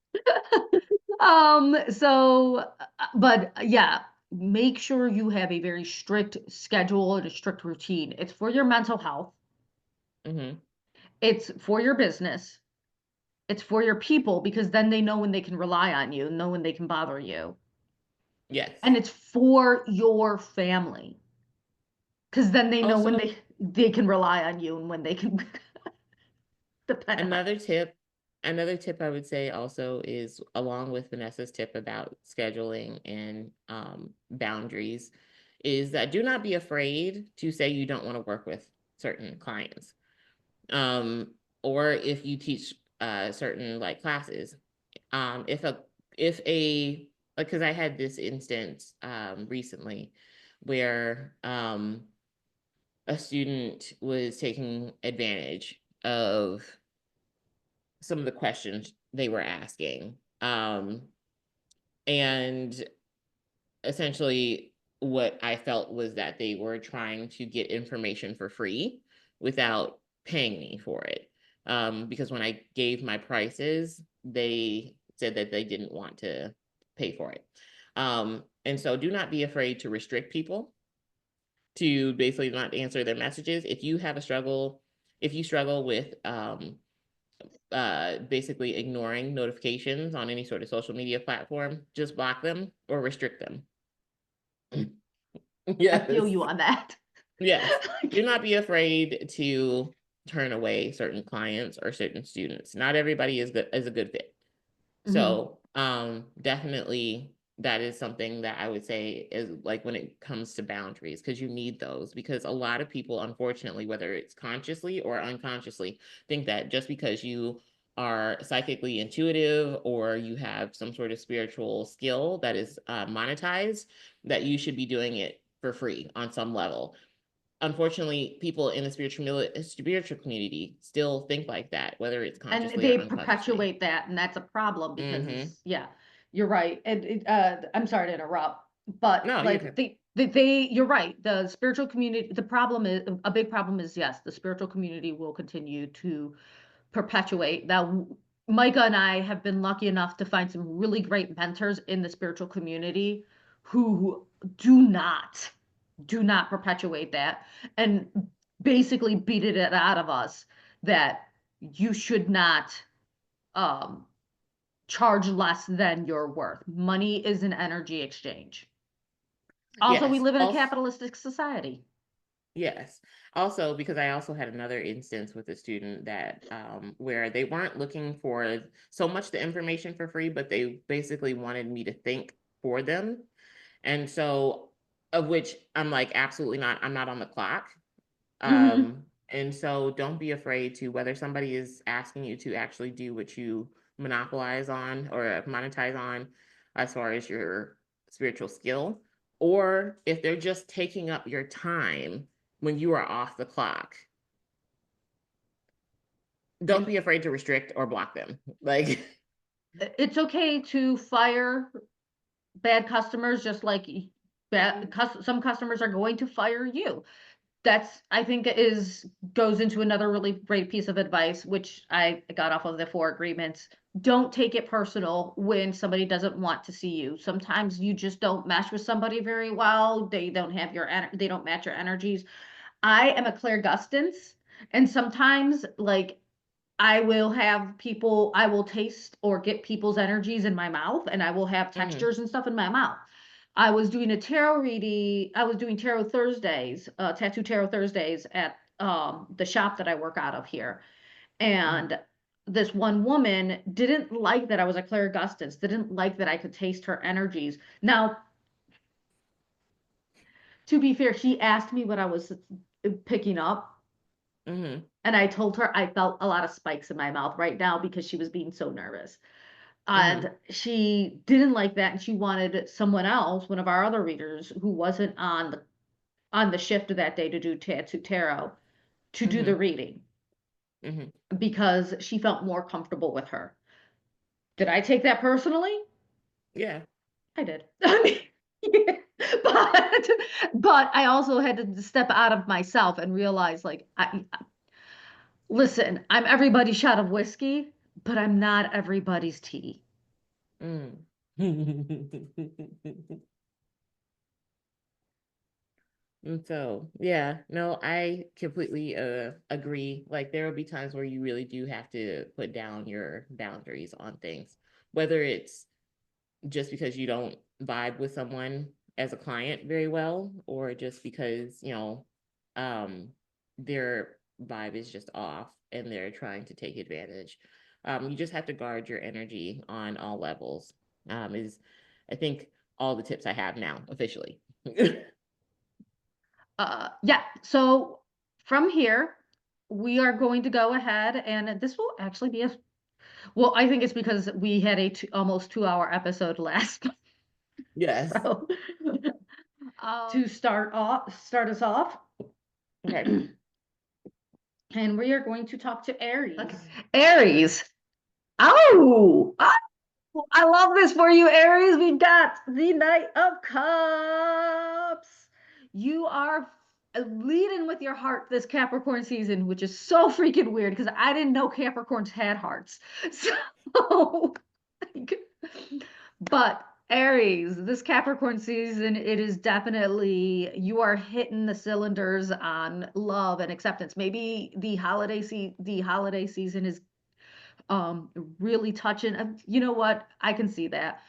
But yeah, make sure you have a very strict schedule and a strict routine. It's for your mental health, Mhm. it's for your business, it's for your people because then they know when they can rely on you, know when they can bother you. Yes. And it's for your family because then they know when Also, they can rely on you and when they can depend on another tip, another tip I would say also is along with Vanessa's tip about scheduling and boundaries, is that do not be afraid to say you don't want to work with certain clients. Um, or if you teach certain like classes, if a because I had this instance recently where a student was taking advantage of some of the questions they were asking. And essentially, what I felt was that they were trying to get information for free without paying me for it. Because when I gave my prices, they said that they didn't want to pay for it. And so do not be afraid to restrict people to basically not answer their messages. If you have a struggle, if you struggle with basically ignoring notifications on any sort of social media platform, just block them or restrict them. I feel Yes. you on that. Yes. Do Like, not be afraid to turn away certain clients or certain students. Not everybody is a good fit. mhm. So, definitely that is something that I would say is like when it comes to boundaries, because you need those. Because a lot of people, unfortunately, whether it's consciously or unconsciously, think that just because you are psychically intuitive or you have some sort of spiritual skill that is monetized, that you should be doing it for free on some level. Unfortunately, people in the spiritual community still think like that, whether it's And consciously or they unconsciously. perpetuate that, and that's a problem Mm-hmm. because yeah, you're right. And I'm sorry to interrupt, but No, you like can. you're right. The spiritual community, the problem is a big problem is yes, the spiritual community will continue to perpetuate. Now, Micah and I have been lucky enough to find some really great mentors in the spiritual community who do not perpetuate that and basically beat it out of us that you should not um, charge less than your worth. Money is an energy exchange. Also, we Yes. live in a Also, capitalistic society. yes. Also, because I also had another instance with a student that where they weren't looking for so much the information for free, but they basically wanted me to think for them. And so, of which I'm like, absolutely not. I'm not on the clock. Hmm. And so don't be afraid to whether somebody is asking you to actually do what you monopolize on or monetize on as far as your spiritual skill, or if they're just taking up your time when you are off the clock, don't Yeah. be afraid to restrict or block them. Like, It's okay to fire bad customers just like some customers are going to fire you. That's I think is goes into another really great piece of advice which I got off of the four agreements. Don't take it personal when somebody doesn't want to see you. Sometimes you just don't mesh with somebody very well. They don't have they don't match your energies. I am a clairgustance, and sometimes like I will taste or get people's energies in my mouth, and I will have mhm, textures and stuff in my mouth. I was doing a tarot reading, I was doing tarot Thursdays, tattoo tarot Thursdays at the shop that I work out of here. mhm. And this one woman didn't like that I was a clairgustance, didn't like that I could taste her energies. Now, to be fair, she asked me what I was picking up. Mm-hmm. And I told her I felt a lot of spikes in my mouth right now because she was being so nervous. Mm-hmm. And she didn't like that, and she wanted someone else, one of our other readers who wasn't on the shift that day to do tattoo tarot, to do the Mm-hmm. reading Mm-hmm. because she felt more comfortable with her. Did I take that personally? Yeah. I did. I mean, yeah. but but I also had to step out of myself and realize, like, listen, I'm everybody's shot of whiskey, but I'm not everybody's tea. Mm. And so, yeah, no, I completely agree. Like there will be times where you really do have to put down your boundaries on things, whether it's just because you don't vibe with someone as a client very well, or just because, um, their vibe is just off and they're trying to take advantage. You just have to guard your energy on all levels. Is I think all the tips I have now officially. Yeah. So from here, we are going to go ahead, and this will actually be a well, I think it's because we had a almost 2 hour episode last. Yes. So to start us off, Okay. and we are going to talk to Aries. Okay. Aries. Oh, I love this for you, Aries. We've got the Knight of Cups. You are leading with your heart this Capricorn season, which is so freaking weird because I didn't know Capricorns had hearts. So, but Aries, this Capricorn season, it is definitely you are hitting the cylinders on love and acceptance. Maybe the holiday season is really touching. You know what? I can see that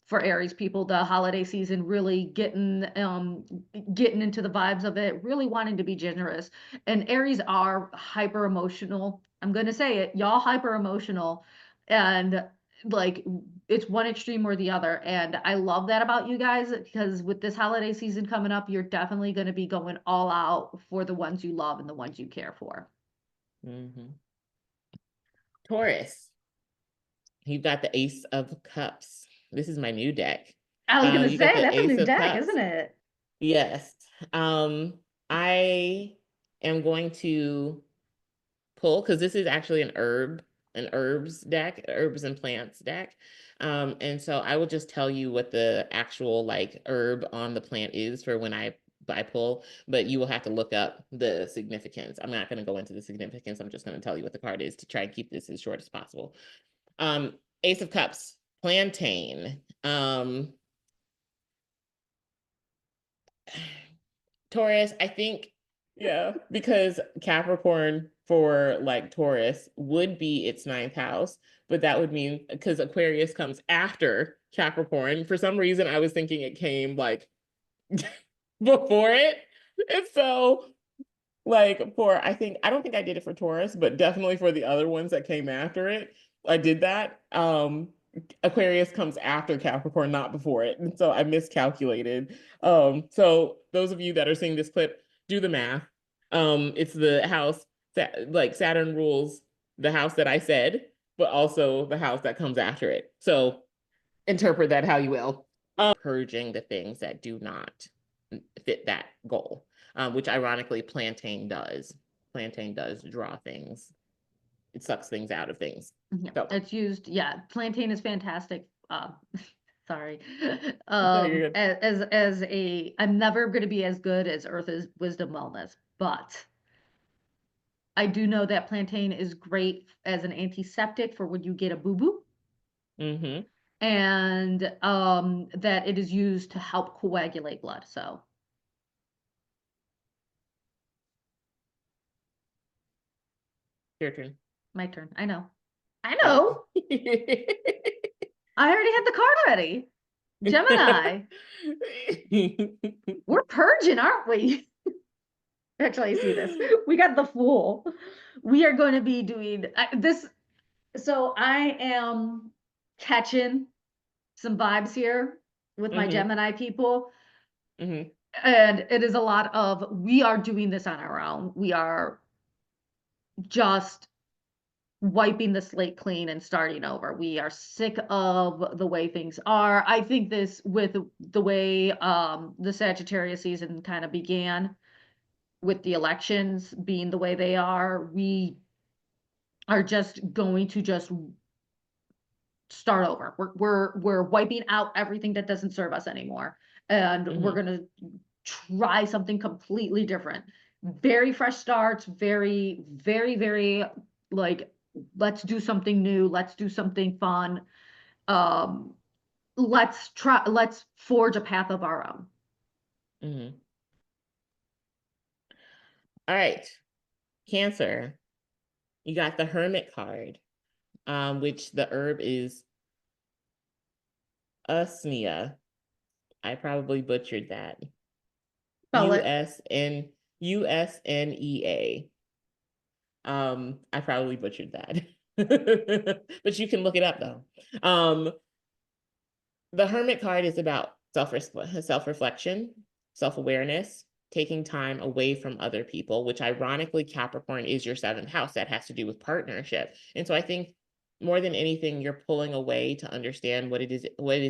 for Aries people, the holiday season really getting into the vibes of it, really wanting to be generous. And Aries are hyper emotional. I'm gonna say it, y'all hyper emotional, and like it's one extreme or the other. And I love that about you guys because with this holiday season coming up, you're definitely gonna be going all out for the ones you love and the ones you care for. Hmm. Taurus, you've got the Ace of Cups. This is my new deck. I was gonna You got say the that's a Ace new of deck, Cups. isn't it? Yes. I am going to pull because this is actually an herbs deck, herbs and plants deck. And so I will just tell you what the actual like herb on the plant is for when I pull, but you will have to look up the significance. I'm not going to go into the significance. I'm just going to tell you what the card is to try and keep this as short as possible. Um, Ace of Cups, plantain. Taurus, I think, yeah, because Capricorn for like Taurus would be its ninth house, but that would mean because Aquarius comes after Capricorn. For some reason, I was thinking it came like before it. And so like for I don't think I did it for Taurus, but definitely for the other ones that came after it, I did that. Aquarius comes after Capricorn, not before it. And so I miscalculated. So those of you that are seeing this clip, do the math. It's the house that like Saturn rules the house that I said, but also the house that comes after it. So interpret that how you will. Purging the things that do not fit that goal, which ironically Plantain does draw things. It sucks things out of things. Yeah, So it's used. Yeah, plantain is fantastic. Sorry. no, you're good. As a, I'm never going to be as good as Earth's Wisdom Wellness, but I do know that plantain is great as an antiseptic for when you get a boo boo, Mm-hmm. and that it is used to help coagulate blood. So Your turn. my turn. I know. I Oh. know. I already had the card already. Gemini. We're purging, aren't we? Actually, I see this. We got the Fool. We are going to be doing this. So I am catching some vibes here with my Mm-hmm. Gemini people. Mm-hmm. And it is a lot of we are doing this on our own. We are just wiping the slate clean and starting over. We are sick of the way things are. I think this with the way the Sagittarius season kind of began with the elections being the way they are, we are just going to just start over. We're wiping out everything that doesn't serve us anymore. And we're Hmm. gonna try something completely different. Very fresh starts, very, very, very like let's do something new, let's do something fun. Um, let's forge a path of our own. Hmm. All right. Cancer. You got the Hermit card, which the herb is usnea. I probably butchered that. Spell it. USNEA. I probably butchered that. But you can look it up though. The Hermit card is about self-reflection, self-awareness, taking time away from other people, which ironically Capricorn is your seventh house. That has to do with partnership. And so I think more than anything, you're pulling away to understand what is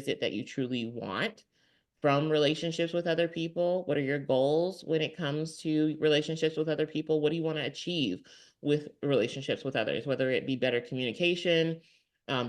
it that you truly want from relationships with other people. What are your goals when it comes to relationships with other people? What do you want to achieve with relationships with others, whether it be better communication,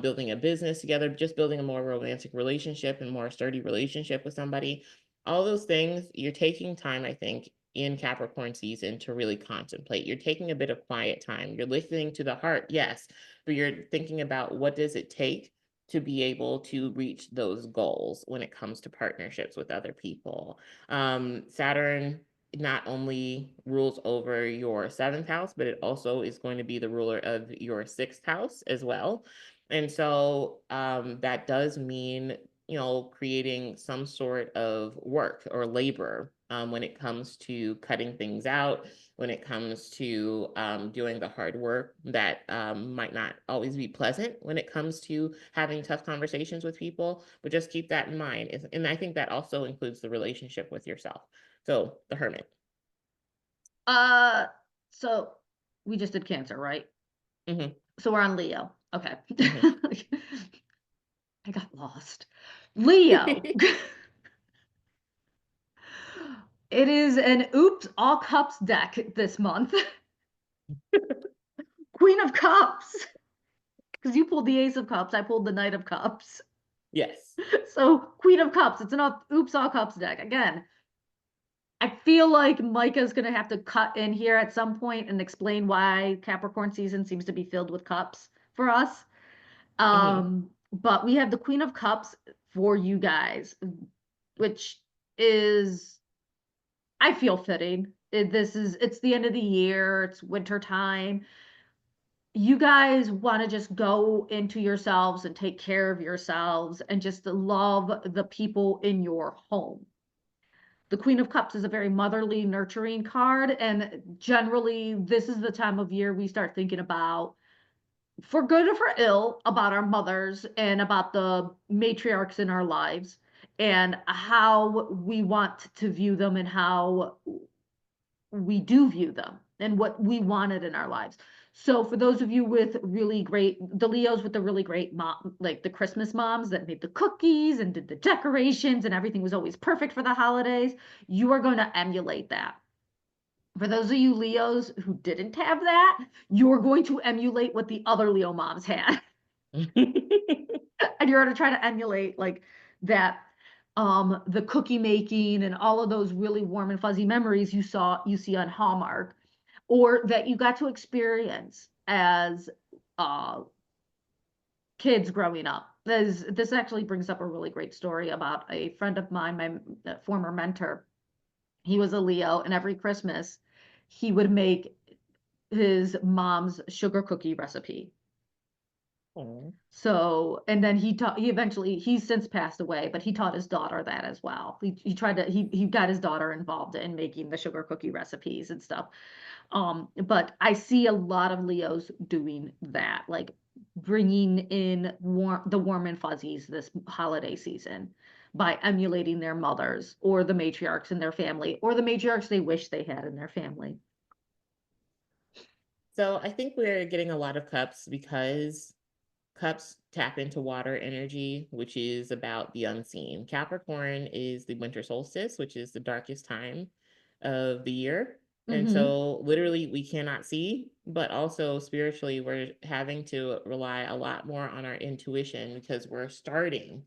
building a business together, just building a more romantic relationship and more sturdy relationship with somebody. All those things, you're taking time, I think, in Capricorn season to really contemplate. You're taking a bit of quiet time. You're listening to the heart, yes, but you're thinking about what does it take to be able to reach those goals when it comes to partnerships with other people. Saturn not only rules over your seventh house, but it also is going to be the ruler of your sixth house as well. And so that does mean, creating some sort of work or labor when it comes to cutting things out, when it comes to doing the hard work that might not always be pleasant when it comes to having tough conversations with people. But just keep that in mind. And I think that also includes the relationship with yourself. So the hermit. Uh, so we just did Cancer, right? Hmm. So we're on Leo. Okay. Hmm. I got lost. Leo. It is an oops, all cups deck this month. Queen of Cups. Because you pulled the Ace of Cups, I pulled the Knight of Cups. Yes. So Queen of Cups, it's an oops, all cups deck. Again, I feel like Micah's going to have to cut in here at some point and explain why Capricorn season seems to be filled with cups for us. Hmm. But we have the Queen of Cups for you guys, which is, I feel fitting. It's the end of the year, it's winter time. You guys want to just go into yourselves and take care of yourselves and just love the people in your home. The Queen of Cups is a very motherly, nurturing card. And generally, this is the time of year we start thinking about, for good or for ill, about our mothers and about the matriarchs in our lives and how we want to view them and how we do view them and what we wanted in our lives. So for those of you with really great, the Leos with the really great mom, like the Christmas moms that made the cookies and did the decorations and everything was always perfect for the holidays, you are going to emulate that. For those of you Leos who didn't have that, you're going to emulate what the other Leo moms had. And you're going to try to emulate like that, the cookie making and all of those really warm and fuzzy memories you see on Hallmark, or that you got to experience as uh kids growing up. This actually brings up a really great story about a friend of mine, my former mentor. He was a Leo, and every Christmas he would make his mom's sugar cookie recipe. Oh. So, and then he eventually, he's since passed away, but he taught his daughter that as well. He tried to, he got his daughter involved in making the sugar cookie recipes and stuff. But I see a lot of Leos doing that, like bringing in the warm and fuzzies this holiday season by emulating their mothers or the matriarchs in their family or the matriarchs they wish they had in their family. So I think we're getting a lot of cups because cups tap into water energy, which is about the unseen. Capricorn is the winter solstice, which is the darkest time of the year. And Mm-hmm. so, literally, we cannot see, but also spiritually, we're having to rely a lot more on our intuition because we're starting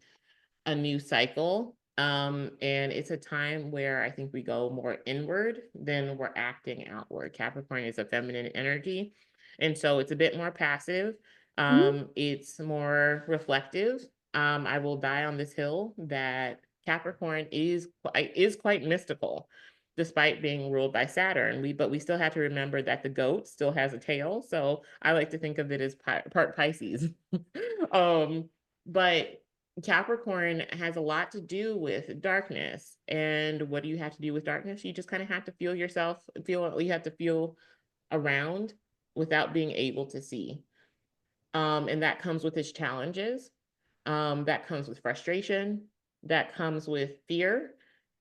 a new cycle. And it's a time where I think we go more inward than we're acting outward. Capricorn is a feminine energy. And so it's a bit more passive. Mm-hmm. It's more reflective. I will die on this hill that Capricorn is quite mystical, despite being ruled by Saturn. But we still have to remember that the goat still has a tail. So I like to think of it as part Pisces. um, but Capricorn has a lot to do with darkness. And what do you have to do with darkness? You just kind of have to you have to feel around without being able to see. And that comes with its challenges. That comes with frustration. That comes with fear,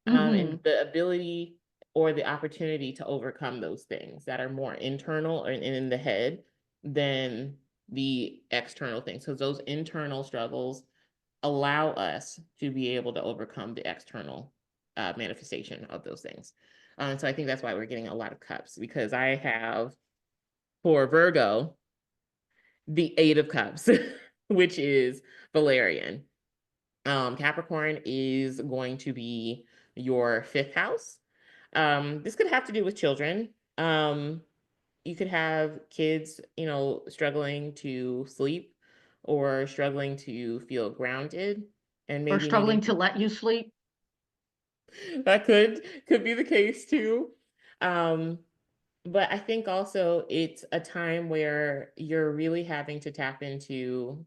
Mm-hmm. and the ability or the opportunity to overcome those things that are more internal and in the head than the external things. Because those internal struggles allow us to be able to overcome the external manifestation of those things. So I think that's why we're getting a lot of cups because I have for Virgo the Eight of Cups, which is Valerian. Capricorn is going to be your fifth house. This could have to do with children. You could have kids, struggling to sleep or struggling to feel grounded and Or maybe struggling needing to let you sleep. that could be the case too. Um, but I think also it's a time where you're really having to tap into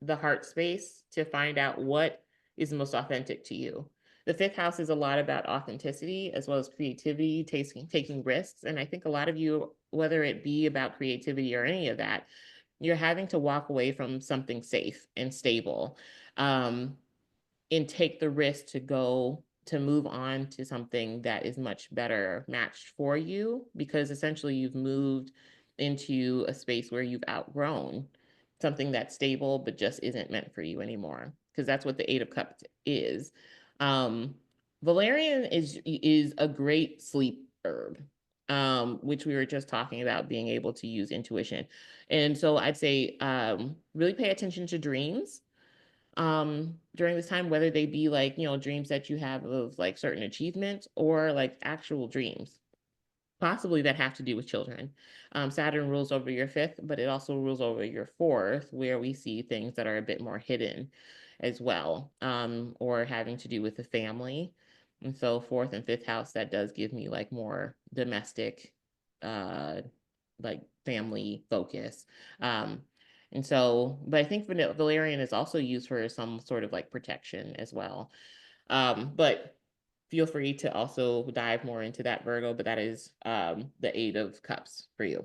the heart space to find out what is most authentic to you. The fifth house is a lot about authenticity as well as creativity, taking risks. And I think a lot of you, whether it be about creativity or any of that, you're having to walk away from something safe and stable. Um, and take the risk to go to move on to something that is much better matched for you because essentially you've moved into a space where you've outgrown something that's stable but just isn't meant for you anymore because that's what the Eight of Cups is. um Valerian is a great sleep herb, which we were just talking about being able to use intuition. And so I'd say really pay attention to dreams during this time, whether they be like, dreams that you have of like certain achievements or like actual dreams, possibly that have to do with children. Saturn rules over your fifth, but it also rules over your fourth, where we see things that are a bit more hidden as well, or having to do with the family. And so fourth and fifth house, that does give me like more domestic, uh, like family focus. Um, and so, but I think Valerian is also used for some sort of like protection as well. But feel free to also dive more into that, Virgo, but that is the Eight of Cups for you.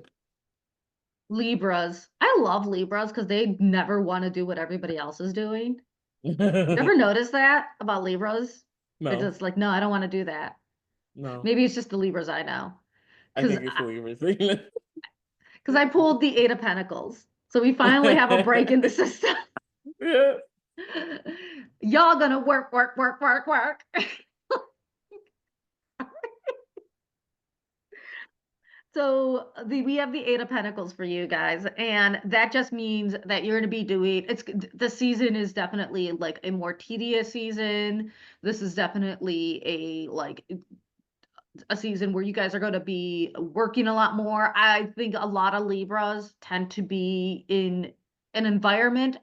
Libras. I love Libras because they never want to do what everybody else is doing. You ever notice that about Libras? They're No, just like, no, I don't want to do that. no. Maybe it's just the Libras I know. I Because think it's the Libra thing. I pulled the Eight of Pentacles. So we finally have a break in the system. Yeah. Y'all gonna work, work, work, work, work. So we have the Eight of Pentacles for you guys, and that just means that you're going to be doing the season is definitely like a more tedious season. This is definitely a season where you guys are going to be working a lot more. I think a lot of Libras tend to be in an environment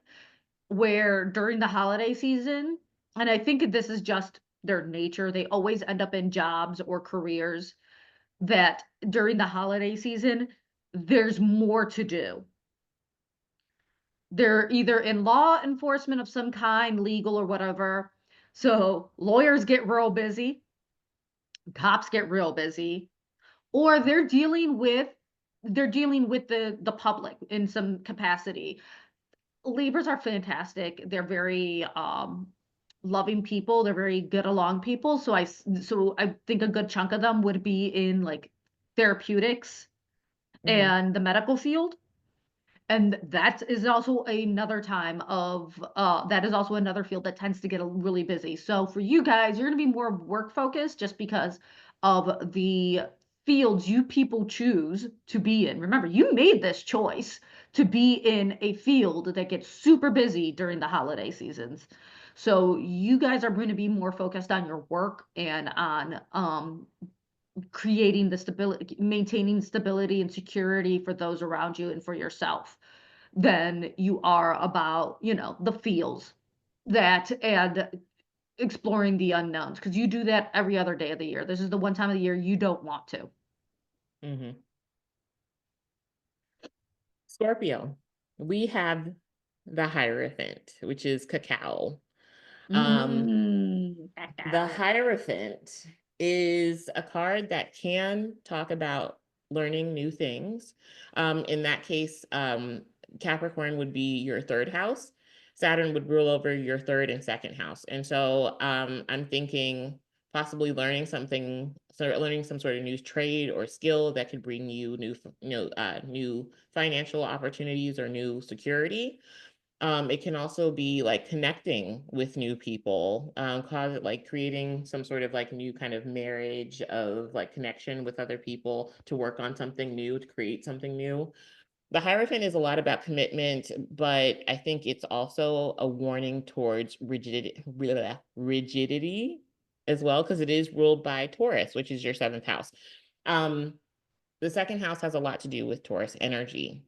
where during the holiday season, and I think this is just their nature, they always end up in jobs or careers that during the holiday season, there's more to do. They're either in law enforcement of some kind, legal or whatever. So lawyers get real busy, cops get real busy, or they're dealing with the public in some capacity. Libras are fantastic. They're very loving people. They're very good along people. So I think a good chunk of them would be in like therapeutics Mm-hmm. and the medical field. And that is also another time of that is also another field that tends to get really busy. So for you guys, you're going to be more work focused just because of the fields you people choose to be in. Remember, you made this choice to be in a field that gets super busy during the holiday seasons. So you guys are going to be more focused on your work and on creating the stability, maintaining stability and security for those around you and for yourself than you are about, the feels that and exploring the unknowns because you do that every other day of the year. This is the one time of the year you don't want to. Mm-hmm. Scorpio, we have the Hierophant, which is cacao. Um, the Cacao. Hierophant is a card that can talk about learning new things. In that case, Capricorn would be your third house. Saturn would rule over your third and second house. And so I'm thinking possibly learning something, so learning some sort of new trade or skill that could bring you new financial opportunities or new security. It can also be like connecting with new people, cause it like creating some sort of like new kind of marriage of like connection with other people to work on something new, to create something new. The Hierophant is a lot about commitment, but I think it's also a warning towards rigidity as well, because it is ruled by Taurus, which is your seventh house. Um, the second house has a lot to do with Taurus energy.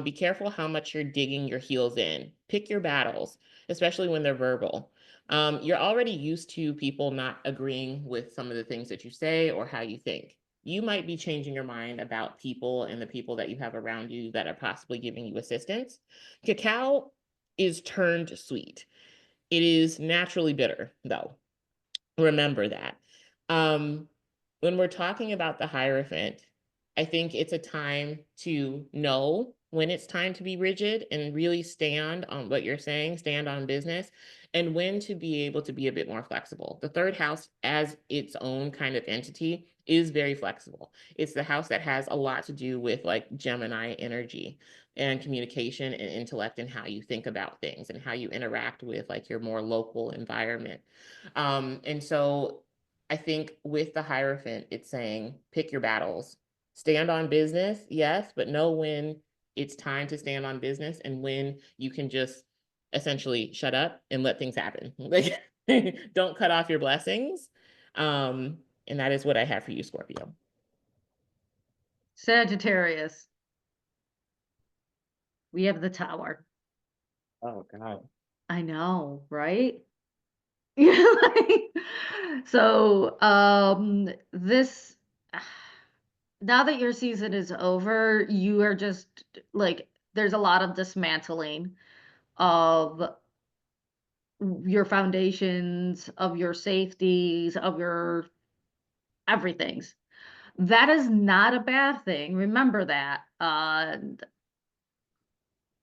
Be careful how much you're digging your heels in. Pick your battles, especially when they're verbal. You're already used to people not agreeing with some of the things that you say or how you think. You might be changing your mind about people and the people that you have around you that are possibly giving you assistance. Cacao is turned sweet. It is naturally bitter, though. Remember that. Um, when we're talking about the Hierophant, I think it's a time to know when it's time to be rigid and really stand on what you're saying, stand on business, and when to be able to be a bit more flexible. The third house, as its own kind of entity, is very flexible. It's the house that has a lot to do with like Gemini energy and communication and intellect and how you think about things and how you interact with like your more local environment. And so I think with the Hierophant, it's saying pick your battles, stand on business, yes, but know when it's time to stand on business and when you can just essentially shut up and let things happen. Like, don't cut off your blessings. And that is what I have for you, Scorpio. Sagittarius, we have the tower. Oh God. I know, right? Yeah, so this now that your season is over, you are just like there's a lot of dismantling of your foundations, of your safeties, of your everything's. That is not a bad thing. Remember that.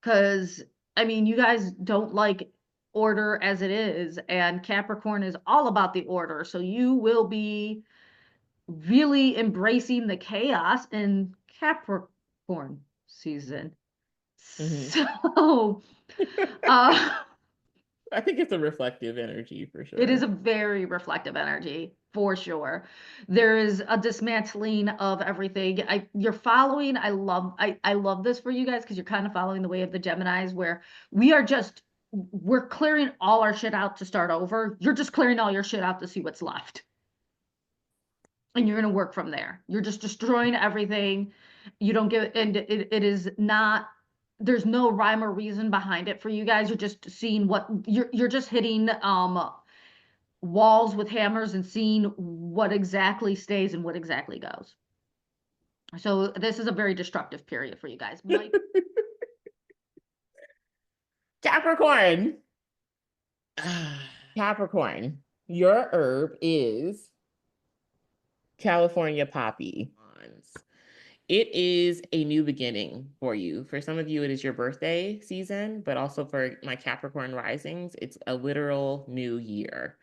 Because I mean, you guys don't like order as it is, and Capricorn is all about the order. So you will be really embracing the chaos in Capricorn season. Mhm. So, uh, I think it's a reflective energy for it is a sure. very reflective energy for sure. There is a dismantling of everything. You're following. I love this for you guys because you're kind of following the way of the Geminis, where we're clearing all our shit out to start over. You're just clearing all your shit out to see what's left, and you're gonna work from there. You're just destroying everything. You don't give, and it is not. There's no rhyme or reason behind it for you guys. You're just seeing what you're just hitting walls with hammers and seeing what exactly stays and what exactly goes. So this is a very destructive period for you guys. Mike, Capricorn. Capricorn, your herb is California poppy. It is a new beginning for you. For some of you, it is your birthday season, but also for my Capricorn risings, it's a literal new year.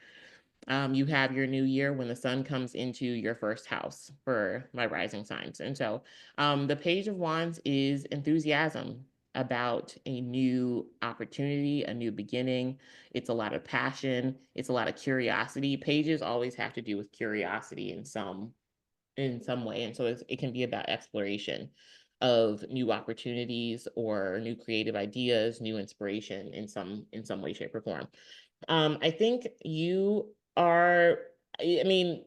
You have your new year when the sun comes into your first house for my rising signs. And so the Page of Wands is enthusiasm about a new opportunity, a new beginning. It's a lot of passion. It's a lot of curiosity. Pages always have to do with curiosity in some way. And so it can be about exploration of new opportunities or new creative ideas, new inspiration in some way, shape, or form. I think you are, I mean,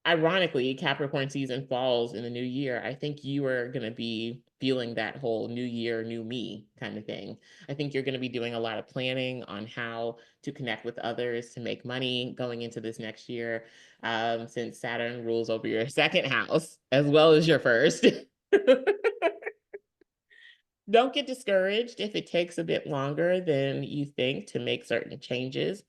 ironically, Capricorn season falls in the new year. I think you are going to be feeling that whole new year, new me kind of thing. I think you're going to be doing a lot of planning on how to connect with others to make money going into this next year, since Saturn rules over your second house as well as your first. Don't get discouraged if it takes a bit longer than you think to make certain changes.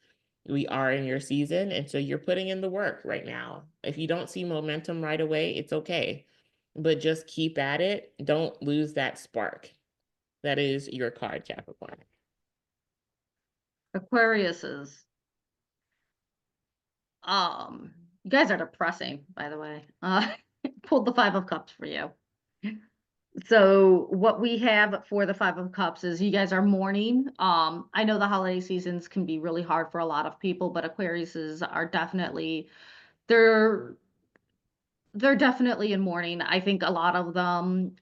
We are in your season, and so you're putting in the work right now. If you don't see momentum right away, it's okay, but just keep at it. Don't lose that spark. That is your card, Capricorn. Aquariuses. You guys are depressing, by the way. Pulled the Five of Cups for you. So what we have for the Five of Cups is you guys are mourning. I know the holiday seasons can be really hard for a lot of people, but Aquariuses are definitely they're they're definitely in mourning. I think a lot of them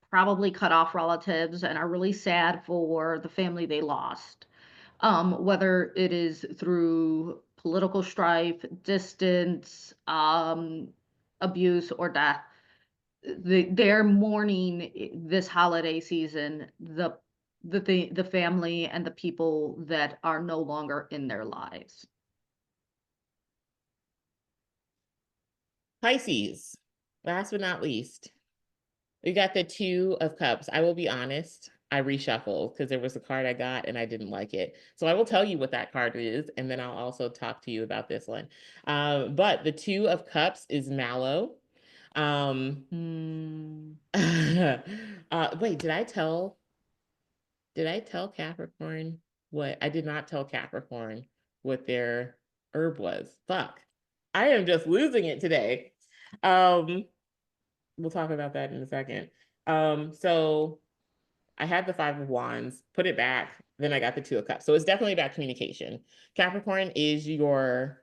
probably cut off relatives and are really sad for the family they lost. Whether it is through political strife, distance, abuse, or death. They're mourning this holiday season the family and the people that are no longer in their lives. Pisces, last but not least, we got the Two of Cups. I will be honest, I reshuffled because there was a card I got and I didn't like it. So I will tell you what that card is, and then I'll also talk to you about this one. But the Two of Cups is Mallow. Hmm. Wait, did I tell Capricorn what I did not tell Capricorn what their herb was? Fuck. I am just losing it today. Um, we'll talk about that in a second. So I had the Five of Wands, put it back, then I got the Two of Cups. So it's definitely about communication. Capricorn is your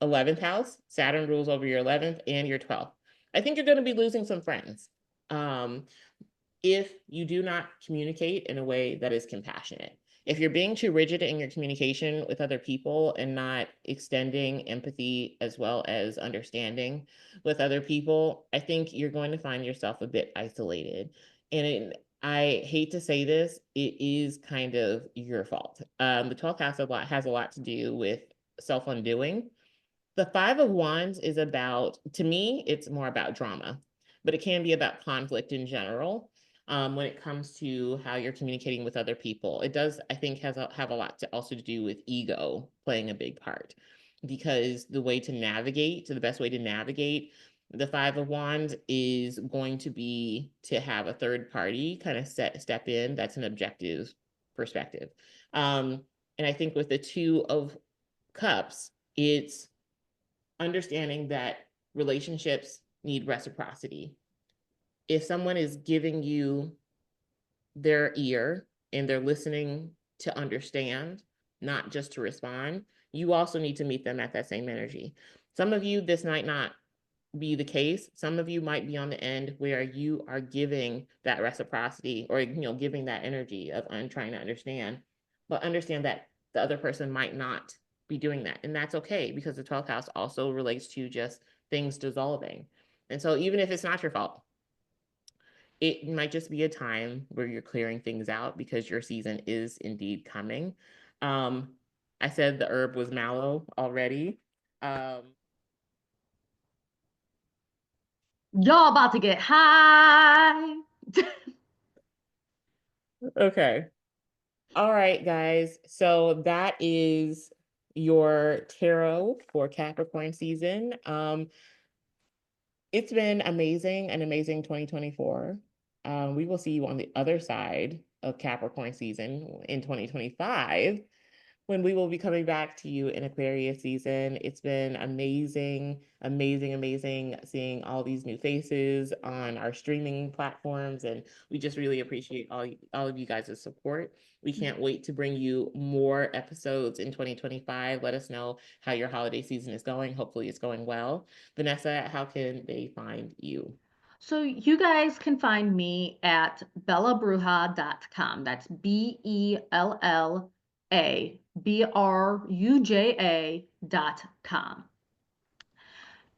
11th house. Saturn rules over your 11th and your 12th. I think you're going to be losing some friends. Um, if you do not communicate in a way that is compassionate. If you're being too rigid in your communication with other people and not extending empathy as well as understanding with other people, I think you're going to find yourself a bit isolated. I hate to say this, it is kind of your fault. The 12th house has a lot to do with self undoing. The Five of Wands is about, to me, it's more about drama, but it can be about conflict in general. When it comes to how you're communicating with other people, it does, I think, have a lot to also to do with ego playing a big part, because the way to navigate, so the best way to navigate the Five of Wands is going to be to have a third party kind of step in. That's an objective perspective. Um, and I think with the Two of Cups, it's understanding that relationships need reciprocity. If someone is giving you their ear and they're listening to understand, not just to respond, you also need to meet them at that same energy. Some of you, this might not be the case. Some of you might be on the end where you are giving that reciprocity or giving that energy of I'm trying to understand, but understand that the other person might not be doing that. And that's okay, because the 12th house also relates to just things dissolving. And so even if it's not your fault, it might just be a time where you're clearing things out because your season is indeed coming. Um, I said the herb was mallow already. Um, Y'all about to get high. okay. All right, guys. So that is your tarot for Capricorn season. It's been amazing, an amazing 2024. We will see you on the other side of Capricorn season in 2025 when we will be coming back to you in Aquarius season. It's been amazing, amazing, amazing seeing all these new faces on our streaming platforms, and we just really appreciate all of you guys' support. We can't wait to bring you more episodes in 2025. Let us know how your holiday season is going. Hopefully, it's going well. Vanessa, how can they find you? So you guys can find me at bellabruja.com. That's BELLABRUJA.com.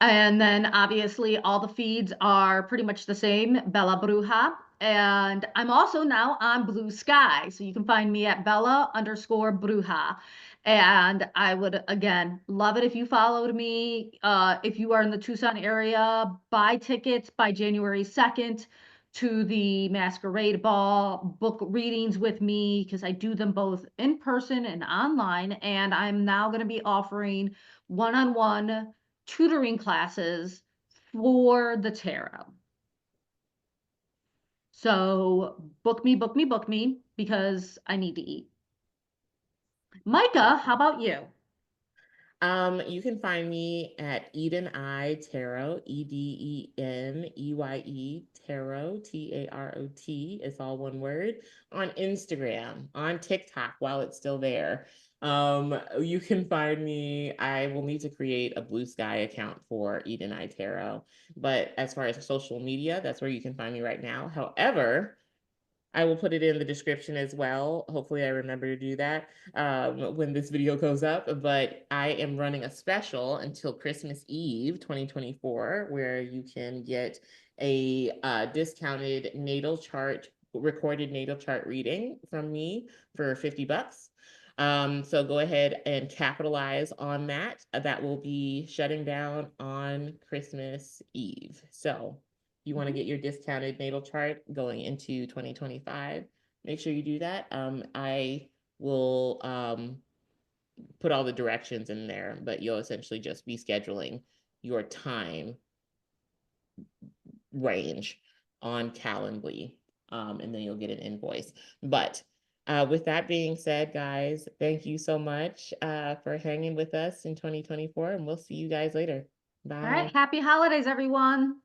And then obviously all the feeds are pretty much the same, Bella Bruja. And I'm also now on Blue Sky. So you can find me at Bella_Bruja. And I would, again, love it if you followed me. If you are in the Tucson area, buy tickets by January 2nd to the Masquerade Ball, book readings with me because I do them both in person and online. And I'm now going to be offering one-on-one tutoring classes for the tarot. So book me, book me, book me because I need to eat. Micah, how about you? You can find me at Eden I Tarot, EDENEYE Tarot, TAROT. It's all one word on Instagram, on TikTok while it's still there. You can find me. I will need to create a Blue Sky account for Eden I Tarot, but as far as social media, that's where you can find me right now. However, I will put it in the description as well. Hopefully, I remember to do that when this video goes up. But I am running a special until Christmas Eve 2024, where you can get a discounted natal chart, recorded natal chart reading from me for $50. So go ahead and capitalize on that. That will be shutting down on Christmas Eve. So you want to get your discounted natal chart going into 2025, make sure you do that. I will put all the directions in there, but you'll essentially just be scheduling your time range on Calendly, and then you'll get an invoice. But with that being said, guys, thank you so much for hanging with us in 2024, and we'll see you guys later. All right, Bye. happy holidays, everyone.